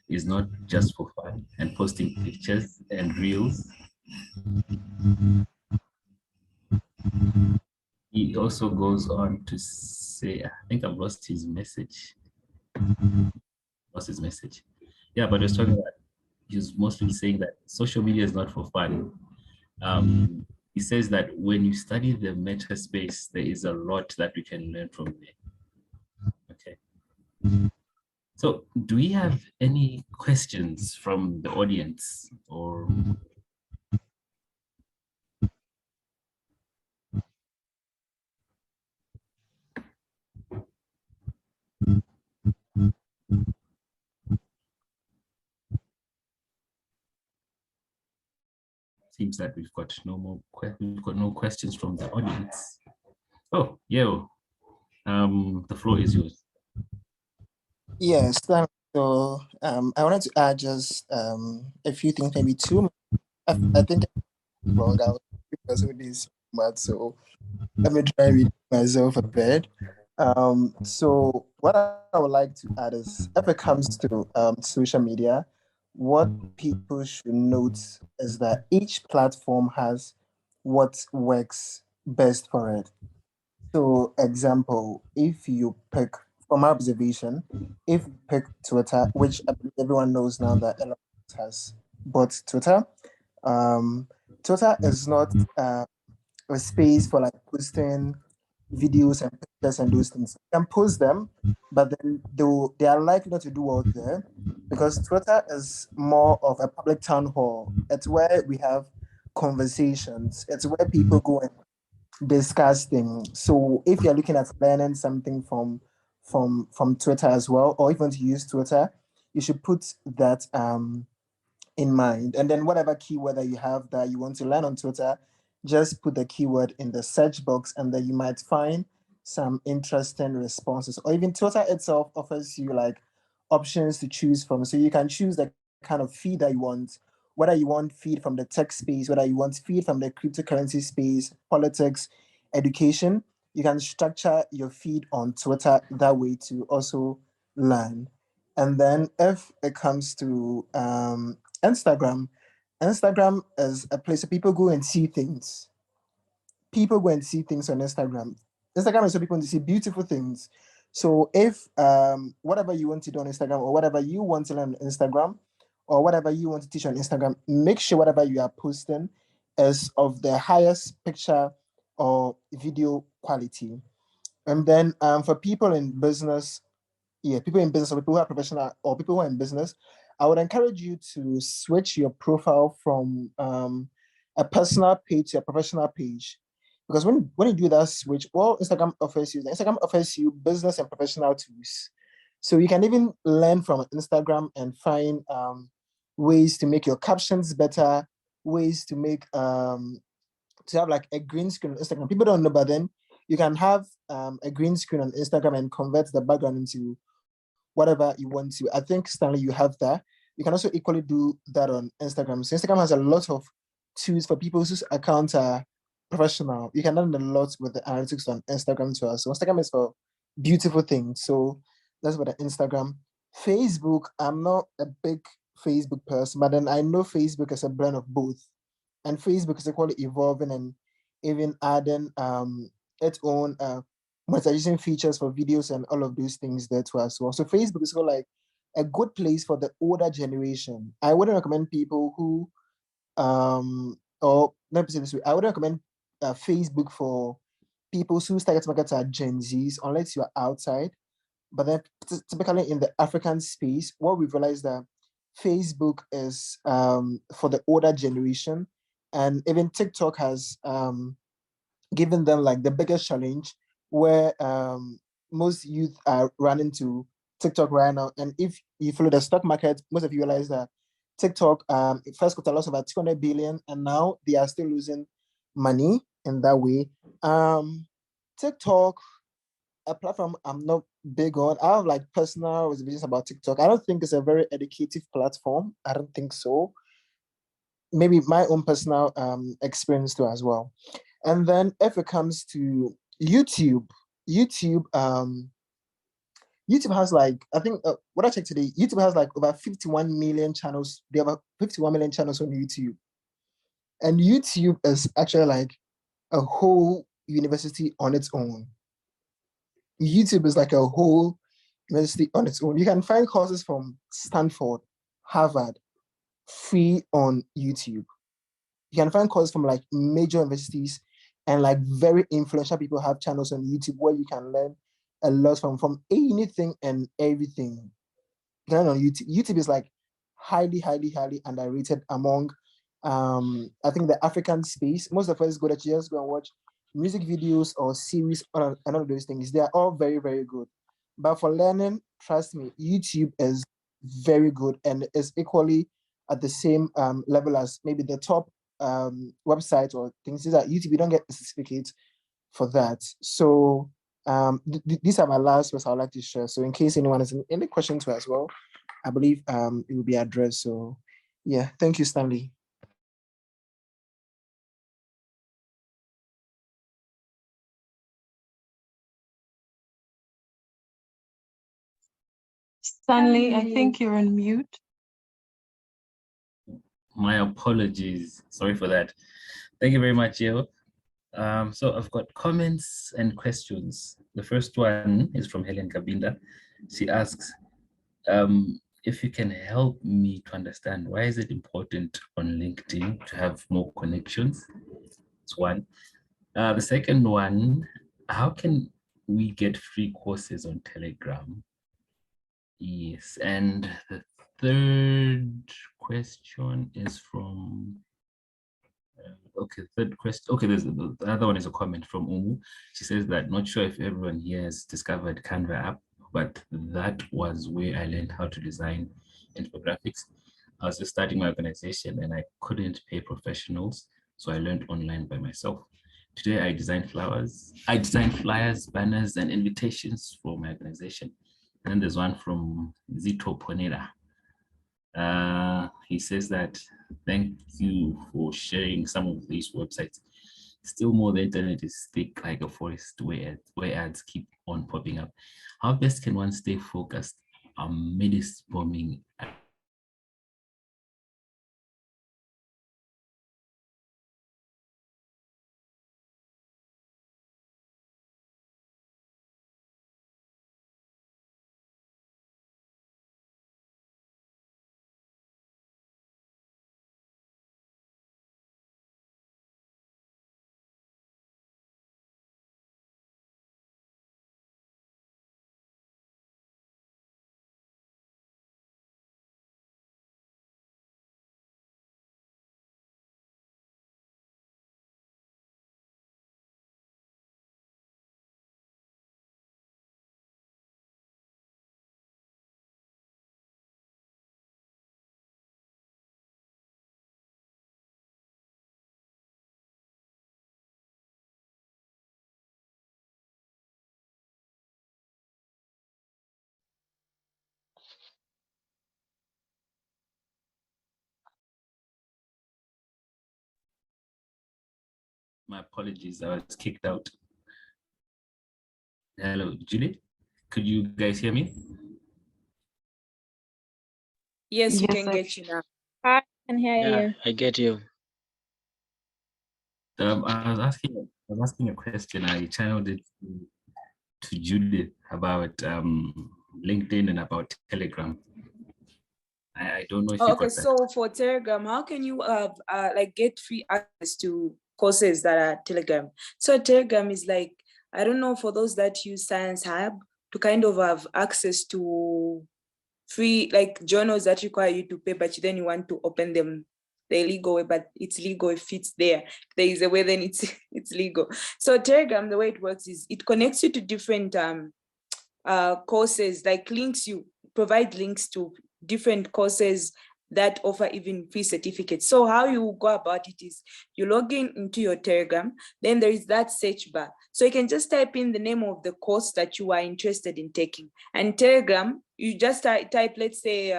is not just for fun and posting pictures and reels. He also goes on to say, I think I've lost his message. Yeah, but he's mostly saying that social media is not for fun. He says that when you study the meta space, there is a lot that we can learn from there. Okay. So do we have any questions from the audience or? Seems that we've got no questions from the audience. Oh, yeah. The floor is yours. Yes, so I wanted to add just a few things, maybe two. I think wrong out because of this, but so let me try and read myself a bit. So what I would like to add is, if it comes to social media, what people should note is that each platform has what works best for it. So, example, if you pick, from my observation, if you pick Twitter, which I believe everyone knows now that Elon Musk has bought Twitter, um, Twitter is not a space for like posting videos and pictures and those things. You can post them, but then they are likely not to do well there because Twitter is more of a public town hall. It's where we have conversations. It's where people go and discuss things. So if you're looking at learning something from Twitter as well, or if you want to use Twitter, you should put that in mind. And then whatever keyword that you have that you want to learn on Twitter, just put the keyword in the search box and then you might find some interesting responses. Or even Twitter itself offers you like options to choose from. So you can choose the kind of feed that you want, whether you want feed from the tech space, whether you want feed from the cryptocurrency space, politics, education. You can structure your feed on Twitter that way to also learn. And then if it comes to Instagram, Instagram is a place where people go and see things. People go and see things on Instagram. Instagram is where people want to see beautiful things. So if whatever you want to do on Instagram or whatever you want to learn on Instagram or whatever you want to teach on Instagram, make sure whatever you are posting is of the highest picture or video quality. And then for people in business, people in business or people who are professional or people who are in business, I would encourage you to switch your profile from a personal page to a professional page. Because when you do that switch, well, Instagram offers you business and professional tools. So you can even learn from Instagram and find ways to make your captions better, ways to make to have like a green screen on Instagram. People don't know, but then you can have a green screen on Instagram and convert the background into whatever you want to. I think, Stanley, you have that. You can also equally do that on Instagram. So Instagram has a lot of tools for people whose accounts are professional. You can learn a lot with the analytics on Instagram too. So Instagram is for beautiful things. So that's what the Instagram Facebook, I'm not a big Facebook person, but then I know Facebook is a blend of both. And Facebook is equally evolving and even adding its own monetization features for videos and all of those things there too as well. So Facebook is like a good place for the older generation. I wouldn't recommend people who or let me say this way, I would recommend Facebook for people whose target markets are Gen Zs, unless you are outside. But then typically in the African space, what we've realized that Facebook is for the older generation, and even TikTok has given them like the biggest challenge where most youth are running to TikTok right now. And if you follow the stock market, most of you realize that TikTok first got a loss of about 200 billion, and now they are still losing money in that way. TikTok, a platform I'm not big on. I have like personal reservations about TikTok. I don't think it's a very educative platform. I don't think so. Maybe my own personal experience too as well. And then if it comes to YouTube, YouTube, YouTube has like, I think what I checked today, YouTube has like over 51 million channels. They have 51 million channels on YouTube. And YouTube is actually like a whole university on its own. YouTube is like a whole university on its own. You can find courses from Stanford, Harvard, free on YouTube. You can find courses from like major universities, and like very influential people have channels on YouTube where you can learn a lot from anything and everything. Learn on YouTube. YouTube is like highly underrated among I think the African space. Most of us go to just go and watch music videos or series and all of those things. They are all very good. But for learning, trust me, YouTube is very good and is equally at the same level as maybe the top website or things. Is that YouTube, you don't get a certificate for that. So these are my last words I'd like to share. So in case anyone has any questions as well, I believe it will be addressed. So yeah, thank you, Stanley. Stanley, I think you're on mute. My apologies. Sorry for that. Thank you very much, Jill. So I've got comments and questions. The first one is from Helen Kabinda. She asks, if you can help me to understand why is it important on LinkedIn to have more connections? That's one. The second one, how can we get free courses on Telegram? Yes, and the third question is from, okay, third question, okay, there's the other one is a comment from Umu. She says that not sure if everyone here has discovered Canva app, but that was where I learned how to design infographics. I was just starting my organization and I couldn't pay professionals, so I learned online by myself. Today I design flyers, banners, and invitations for my organization. And then there's one from Zito Ponera. He says that, thank you for sharing some of these websites. Still more, the internet is thick like a forest where ads keep on popping up. How best can one stay focused amidst bombing? My apologies, I was kicked out. Hello, Julie, could you guys hear me? Yes, we Yes, can I get you now. Hi, I can hear Yeah, you. I get you. I was asking a question. I channeled it to Judith about LinkedIn and about Telegram. I don't know if you Okay, got that. so for Telegram, how can you like get free access to courses that are Telegram? So Telegram is like, I don't know, for those that use Science Hub to kind of have access to free like journals that require you to pay, but then you want to open them the legal way, but it's legal if it's there. There is a way, then it's it's legal. So Telegram, the way it works is it connects you to different courses, like links, you provide links to different courses that offer even free certificates. So how you go about it is you log in into your Telegram, then there is that search bar. So you can just type in the name of the course that you are interested in taking. And Telegram, you just type, let's say,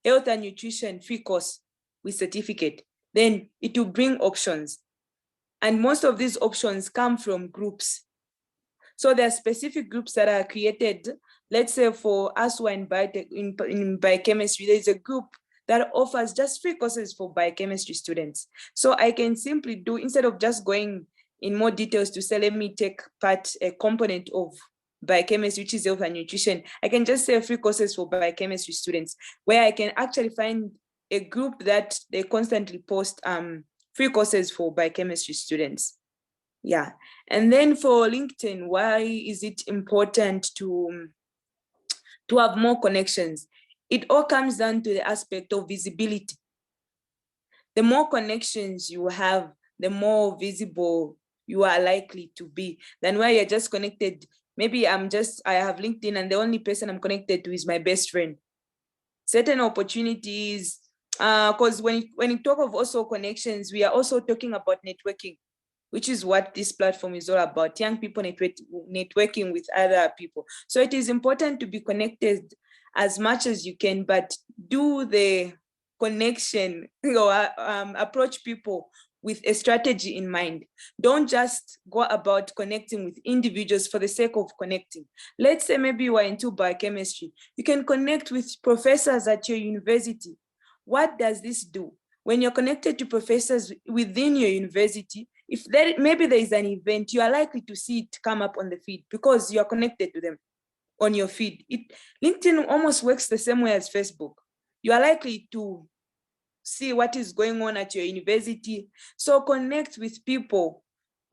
health and nutrition free course with certificate. Then it will bring options. And most of these options come from groups. So there are specific groups that are created. Let's say for us who are in biochemistry, there's a group that offers just free courses for biochemistry students. So I can simply do, instead of just going in more details to say, let me take a component of biochemistry, which is health and nutrition, I can just say free courses for biochemistry students, where I can actually find a group that they constantly post free courses for biochemistry students. Yeah. And then for LinkedIn, why is it important to have more connections? It all comes down to the aspect of visibility. The more connections you have, the more visible you are likely to be than where you're just connected. Maybe I have LinkedIn and the only person I'm connected to is my best friend. Certain opportunities, because when you talk of also connections, we are also talking about networking, which is what this platform is all about, young people networking with other people. So it is important to be connected as much as you can, but do the connection or approach people with a strategy in mind. Don't just go about connecting with individuals for the sake of connecting. Let's say maybe you are into biochemistry. You can connect with professors at your university. What does this do? When you're connected to professors within your university, if maybe there is an event, you are likely to see it come up on the feed because you are connected to them on your feed. LinkedIn almost works the same way as Facebook. You are likely to see what is going on at your university. So connect with people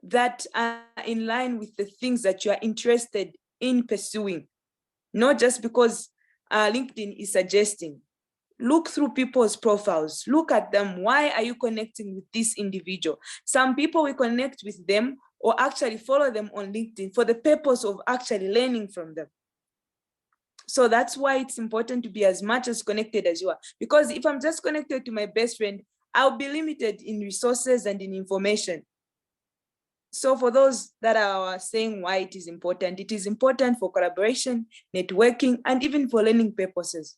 that are in line with the things that you are interested in pursuing, not just because LinkedIn is suggesting. Look through people's profiles, look at them. Why are you connecting with this individual? Some people will connect with them or actually follow them on LinkedIn for the purpose of actually learning from them. So that's why it's important to be as much as connected as you are. Because if I'm just connected to my best friend, I'll be limited in resources and in information. So for those that are saying why it is important for collaboration, networking, and even for learning purposes.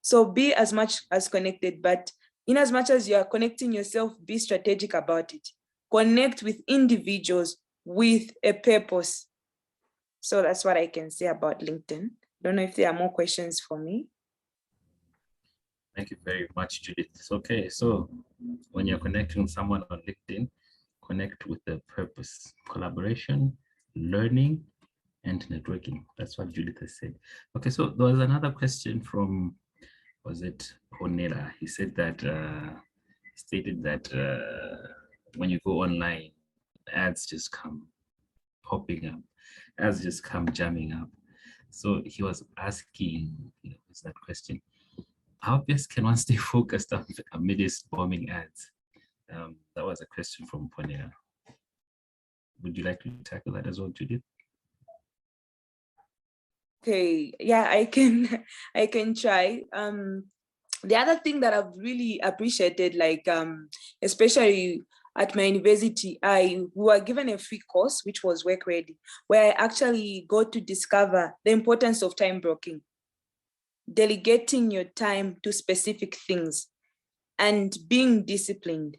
So be as much as connected, but in as much as you are connecting yourself, be strategic about it. Connect with individuals with a purpose. So that's what I can say about LinkedIn. Don't know if there are more questions for me. Thank you very much, Judith. Okay, so when you're connecting with someone on LinkedIn, connect with the purpose, collaboration, learning, and networking. That's what Judith has said. Okay, so there was another question from, was it Ponera? He said that, stated that when you go online, ads just come popping up, ads just come jamming up. So he was asking, what's that question? How best can one stay focused amidst bombing ads? That was a question from Ponera. Would you like to tackle that as well, Judith? Okay, yeah, I can try. The other thing that I've really appreciated, like especially at my university, we were given a free course, which was Work Ready, where I actually got to discover the importance of time blocking, delegating your time to specific things, and being disciplined.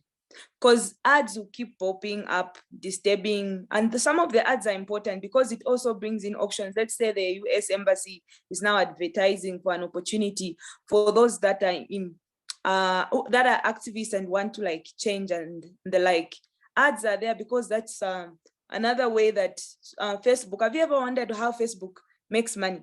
because ads will keep popping up, disturbing, and some of the ads are important because it also brings in options. Let's say the US Embassy is now advertising for an opportunity for those that are in that are activists and want to like change and the like. Ads are there because that's another way that Facebook. Have you ever wondered how Facebook makes money?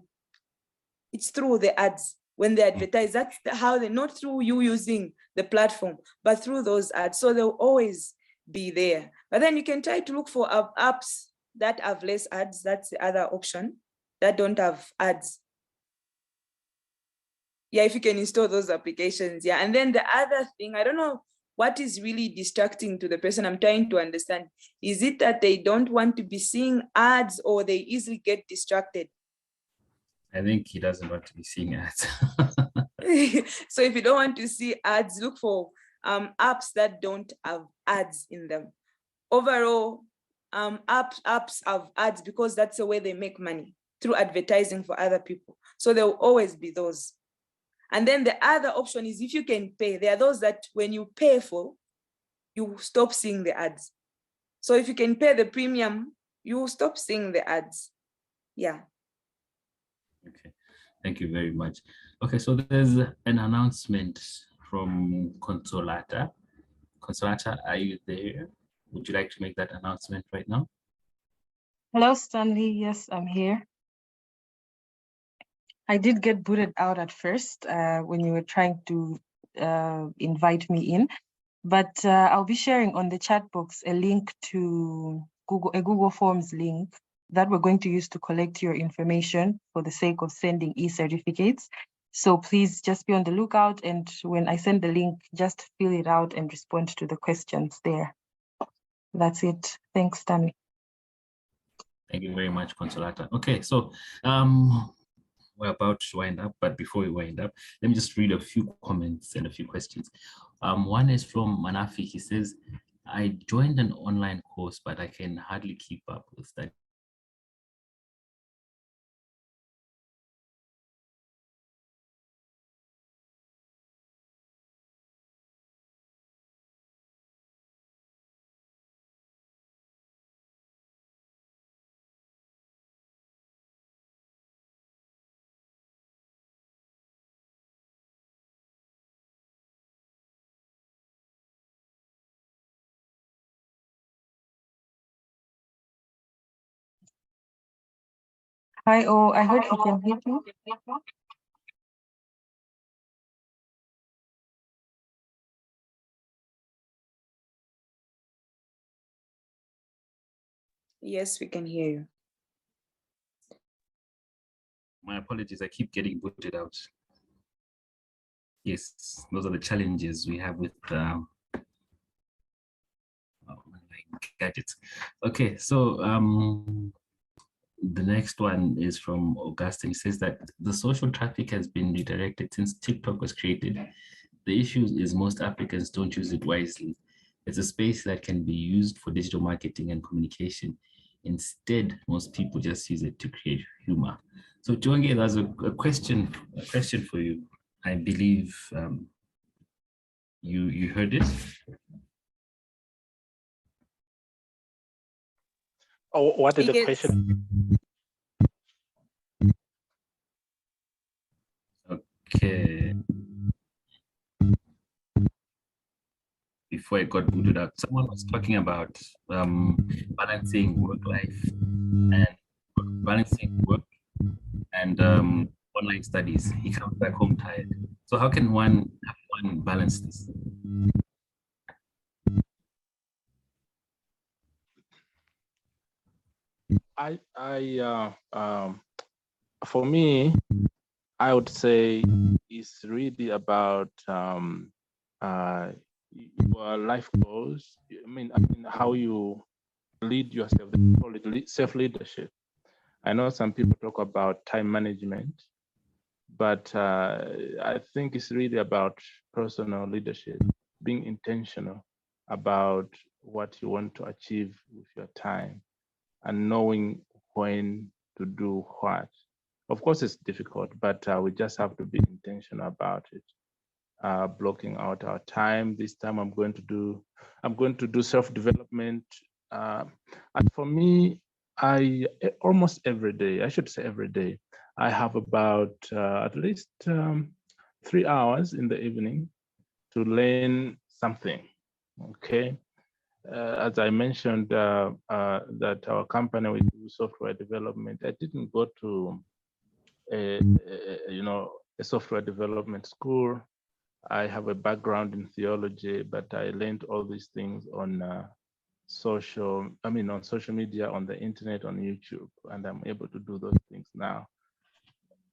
It's through the ads. When they advertise, that's how they, not through you using the platform, but through those ads. So they'll always be there. But then you can try to look for apps that have less ads. That's the other option, that don't have ads. Yeah, if you can install those applications. Yeah. And then the other thing, I don't know what is really distracting to the person. I'm trying to understand. Is it that they don't want to be seeing ads or they easily get distracted? I think he doesn't want to be seeing ads. So if you don't want to see ads, look for apps that don't have ads in them. Overall, apps have ads because that's the way they make money, through advertising for other people. So there will always be those. And then the other option is if you can pay. There are those that when you pay for, you stop seeing the ads. So if you can pay the premium, you will stop seeing the ads. Yeah. Okay, thank you very much. Okay, so there's an announcement from Consolata. Consolata, are you there? Would you like to make that announcement right now? Hello, Stanley. Yes, I'm here. I did get booted out at first when you were trying to invite me in, but I'll be sharing on the chat box a link to a Google Forms link that we're going to use to collect your information for the sake of sending e-certificates. So please just be on the lookout, and when I send the link, just fill it out and respond to the questions there. That's it. Thanks, Stanley. Thank you very much, Consolata. Okay, so we're about to wind up, but before we wind up, let me just read a few comments and a few questions. One is from Manafi. He says, I joined an online course, but I can hardly keep up with that. Hi, oh, I heard you can hear me. Yes, we can hear you. My apologies, I keep getting booted out. Yes, those are the challenges we have with gadgets. Okay, so the next one is from Augustine. He says that the social traffic has been redirected since TikTok was created. The issue is most Africans don't use it wisely. It's a space that can be used for digital marketing and communication. Instead, most people just use it to create humor. So Tuange, there's a question for you. I believe you heard it. Oh, what is the Yes. question? Okay. Before I got booted out, someone was talking about balancing work-life and balancing work and online studies. He comes back home tired. So how can one balance this? For me, I would say it's really about your life goals. I mean how you lead yourself, self-leadership. I know some people talk about time management, but I think it's really about personal leadership, being intentional about what you want to achieve with your time and knowing when to do what. Of course, it's difficult, but we just have to be intentional about it. blocking out our time. This time I'm going to do self-development. And for me, I almost every day, I should say every day, I have about at least 3 hours in the evening to learn something. Okay. As I mentioned, that our company, we do software development. I didn't go to a software development school. I have a background in theology, but I learned all these things on social media, on the internet, on YouTube, and I'm able to do those things now.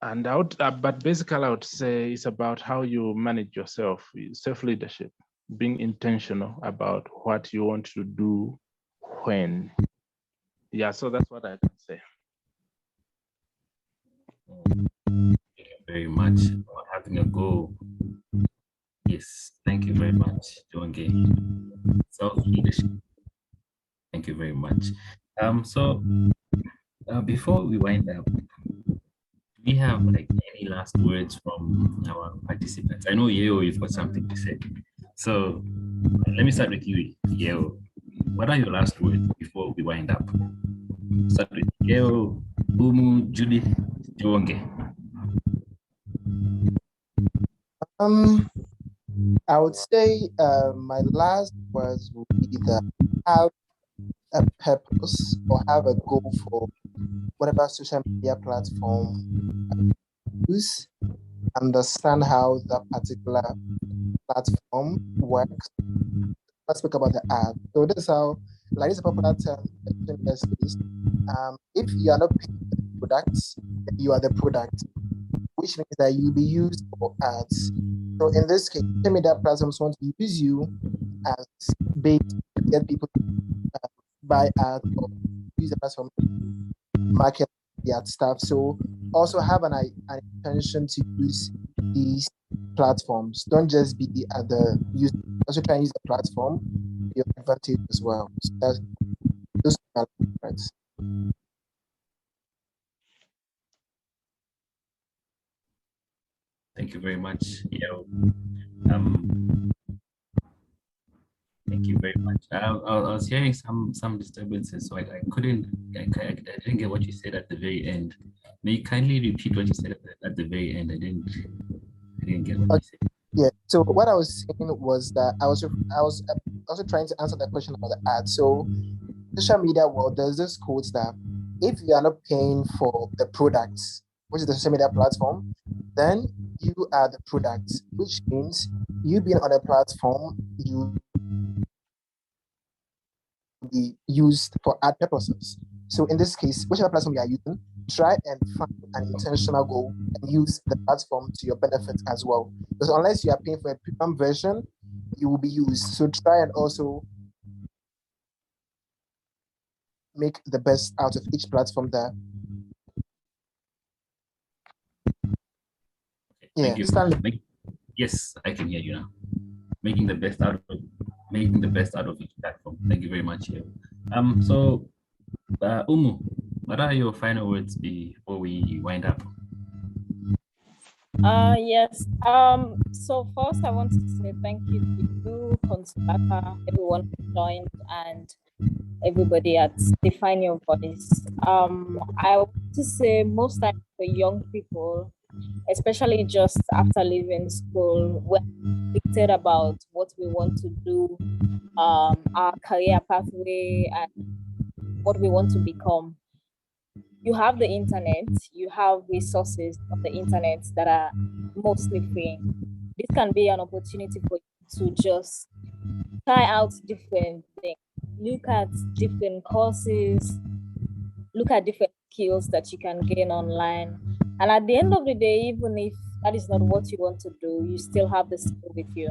And but basically I would say it's about how you manage yourself, self-leadership, being intentional about what you want to do when. Yeah, so that's what I can say. Thank you very much for having a go. Yes, thank you very much, Jonge. Self-leadership. Thank you very much. So before we wind up, do we have like any last words from our participants? I know Yeo, you've got something to say. So let me start with you, Yeo. What are your last words before we wind up? Start with Yeo, Umu, Judy, Jonge. I would say my last words would be that have a purpose or have a goal for whatever social media platform you use. Understand how that particular platform works. Let's speak about the ad. So this is how, like, this is a popular term in the space. If you are not paying for the products, you are the product, which means that you'll be used for ads. So in this case, social media platforms want to use you as bait to get people to buy ads or use the platform to market their stuff. So also have an intention to use these platforms. Don't just be at the use. Also try and use the platform to your advantage as well. So that's those are my points. Thank you very much, Yeo. Thank you very much. I was hearing some disturbances, so I didn't get what you said at the very end. May you kindly repeat what you said at the very end? I didn't get what you said. Yeah. So what I was saying was that I was also trying to answer the question about the ad. So social media world, there's this quote that if you are not paying for the products, which is the social media platform, then you are the product, which means you being on a platform, you be used for ad purposes. So in this case, whichever platform you are using, try and find an intentional goal and use the platform to your benefit as well. Because unless you are paying for a premium version, you will be used. So try and also make the best out of each platform there. Thank you. Stanley. Yes, I can hear you now. Making the best out of each platform. Thank you very much. So Umu, what are your final words before we wind up? Yes. So first I want to say thank you to you, Consolata, everyone who joined, and everybody at Define Your Voice. I want to say most times for young people, especially just after leaving school, we're dictated about what we want to do, our career pathway, and what we want to become. You have the internet, you have resources on the internet that are mostly free. This can be an opportunity for you to just try out different things, look at different courses, look at different skills that you can gain online. And at the end of the day, even if that is not what you want to do, you still have the skill with you.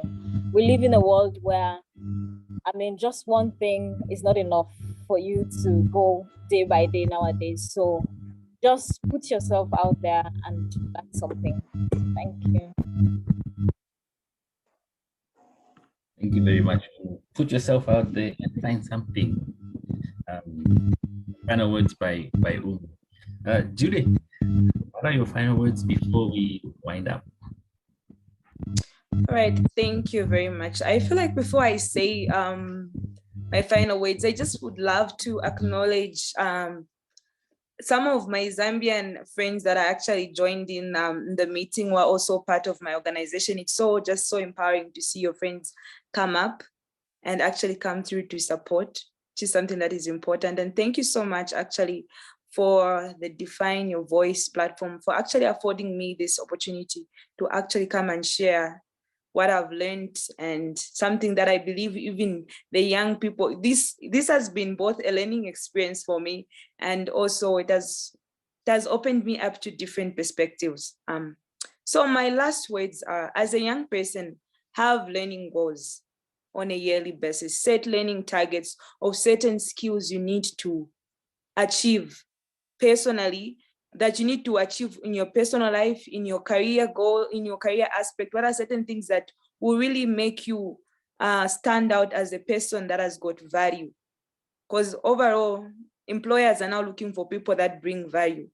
We live in a world where, just one thing is not enough for you to go day by day nowadays. So just put yourself out there and learn something. Thank you. Thank you very much. Put yourself out there and find something. Final words by Umu. Julie, what are your final words before we wind up? All right, thank you very much. I feel like before I say my final words, I just would love to acknowledge some of my Zambian friends that are actually joined in the meeting were also part of my organization. It's just so empowering to see your friends come up and actually come through to support, which is something that is important. And thank you so much actually for the Define Your Voice platform, for actually affording me this opportunity to actually come and share what I've learned, and something that I believe even the young people, this has been both a learning experience for me, and also it has opened me up to different perspectives. So my last words are, as a young person, have learning goals on a yearly basis, set learning targets of certain skills you need to achieve personally, that you need to achieve in your personal life, in your career goal, in your career aspect. What are certain things that will really make you stand out as a person that has got value? Because overall, employers are now looking for people that bring value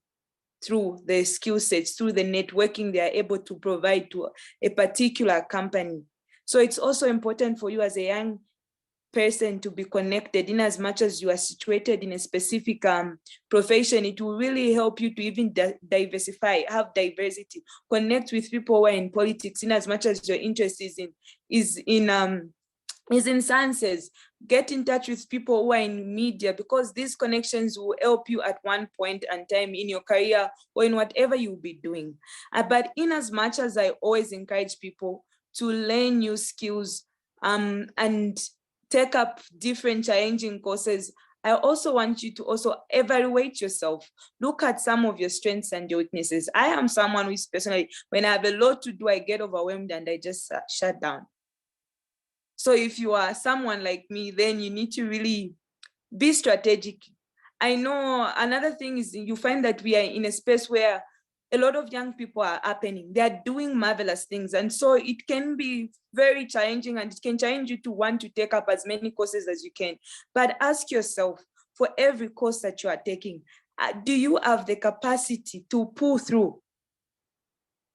through the skill sets, through the networking they are able to provide to a particular company. So it's also important for you as a young person to be connected. In as much as you are situated in a specific profession, it will really help you to even diversify, have diversity, connect with people who are in politics. In as much as your interest is in sciences, get in touch with people who are in media, because these connections will help you at one point and time in your career or in whatever you'll be doing. But in as much as I always encourage people to learn new skills and take up different challenging courses, I also want you to also evaluate yourself. Look at some of your strengths and your weaknesses. I am someone who is personally, when I have a lot to do, I get overwhelmed and I just shut down. So if you are someone like me, then you need to really be strategic. I know another thing is you find that we are in a space where a lot of young people are happening. They are doing marvelous things. And so it can be very challenging, and it can challenge you to want to take up as many courses as you can. But ask yourself, for every course that you are taking, do you have the capacity to pull through?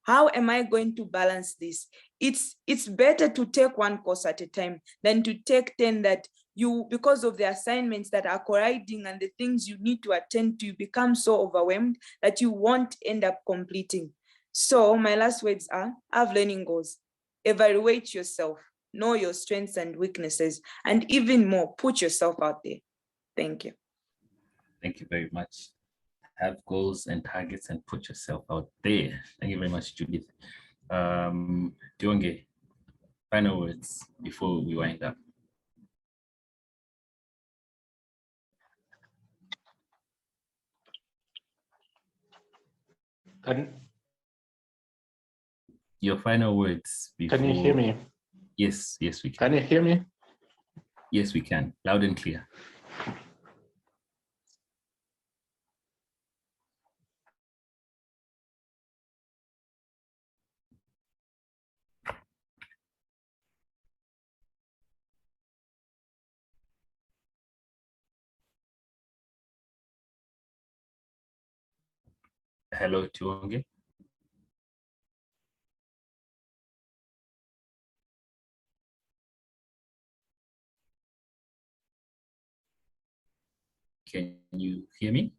How am I going to balance this? It's better to take one course at a time than to take 10 that you, because of the assignments that are colliding and the things you need to attend to, you become so overwhelmed that you won't end up completing. So my last words are, have learning goals, evaluate yourself, know your strengths and weaknesses, and even more, put yourself out there. Thank you. Thank you very much. Have goals and targets and put yourself out there. Thank you very much, Judith. Dionge, final words before we wind up. Your final words before. Can you hear me? Yes, we can. Can you hear me? Yes, we can. Loud and clear. Hello, Dionge. Can you hear me?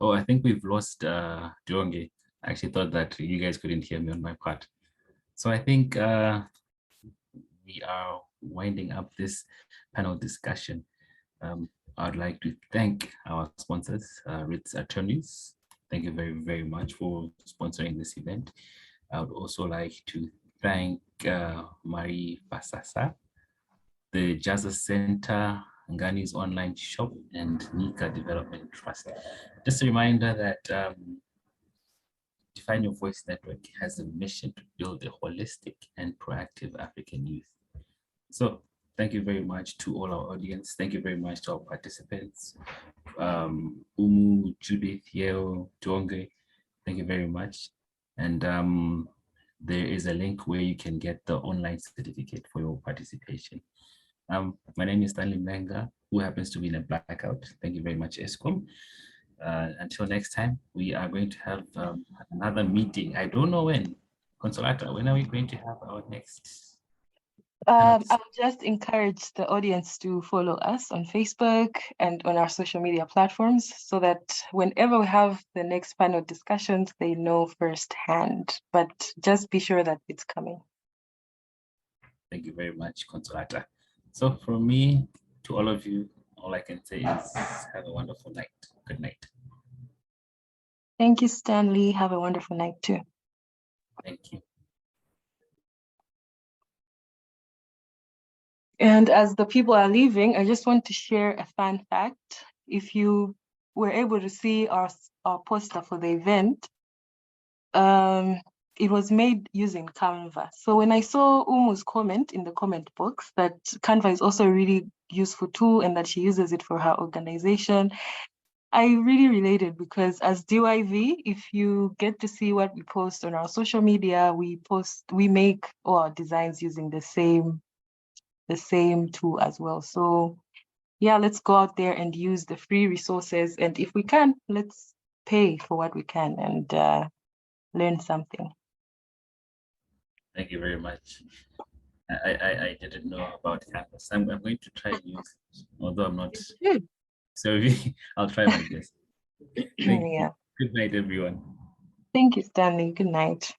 Oh, I think we've lost Dionge. I actually thought that you guys couldn't hear me on my part. So I think we are winding up this panel discussion. I'd like to thank our sponsors, Ritz Attorneys. Thank you very, very much for sponsoring this event. I would also like to thank Marie Fasasa, the Jazza Center, Ngani's online shop, and Nika Development Trust. Just a reminder that Define Your Voice Network has a mission to build a holistic and proactive African youth. So thank you very much to all our audience. Thank you very much to our participants. Umu, Judith, Yeo, Jonge, thank you very much. And there is a link where you can get the online certificate for your participation. My name is Stanley Menga, who happens to be in a blackout. Thank you very much, ESCOM. Until next time, we are going to have another meeting. I don't know when. Consolata, when are we going to have our next? I would just encourage the audience to follow us on Facebook and on our social media platforms so that whenever we have the next panel discussions, they know firsthand. But just be sure that it's coming. Thank you very much, Consolata. So from me to all of you, all I can say is have a wonderful night. Good night. Thank you, Stanley. Have a wonderful night too. Thank you. And as the people are leaving, I just want to share a fun fact. If you were able to see our poster for the event, it was made using Canva. So when I saw Umu's comment in the comment box that Canva is also a really useful tool and that she uses it for her organization, I really related because as DYV, if you get to see what we post on our social media, we make all our designs using the same tool as well. So yeah, let's go out there and use the free resources. And if we can, let's pay for what we can and learn something. Thank you very much. I didn't know about Canvas. I'm going to try and use it, although I'm not. So I'll try my best. Thank you. Good night, everyone. Thank you, Stanley. Good night.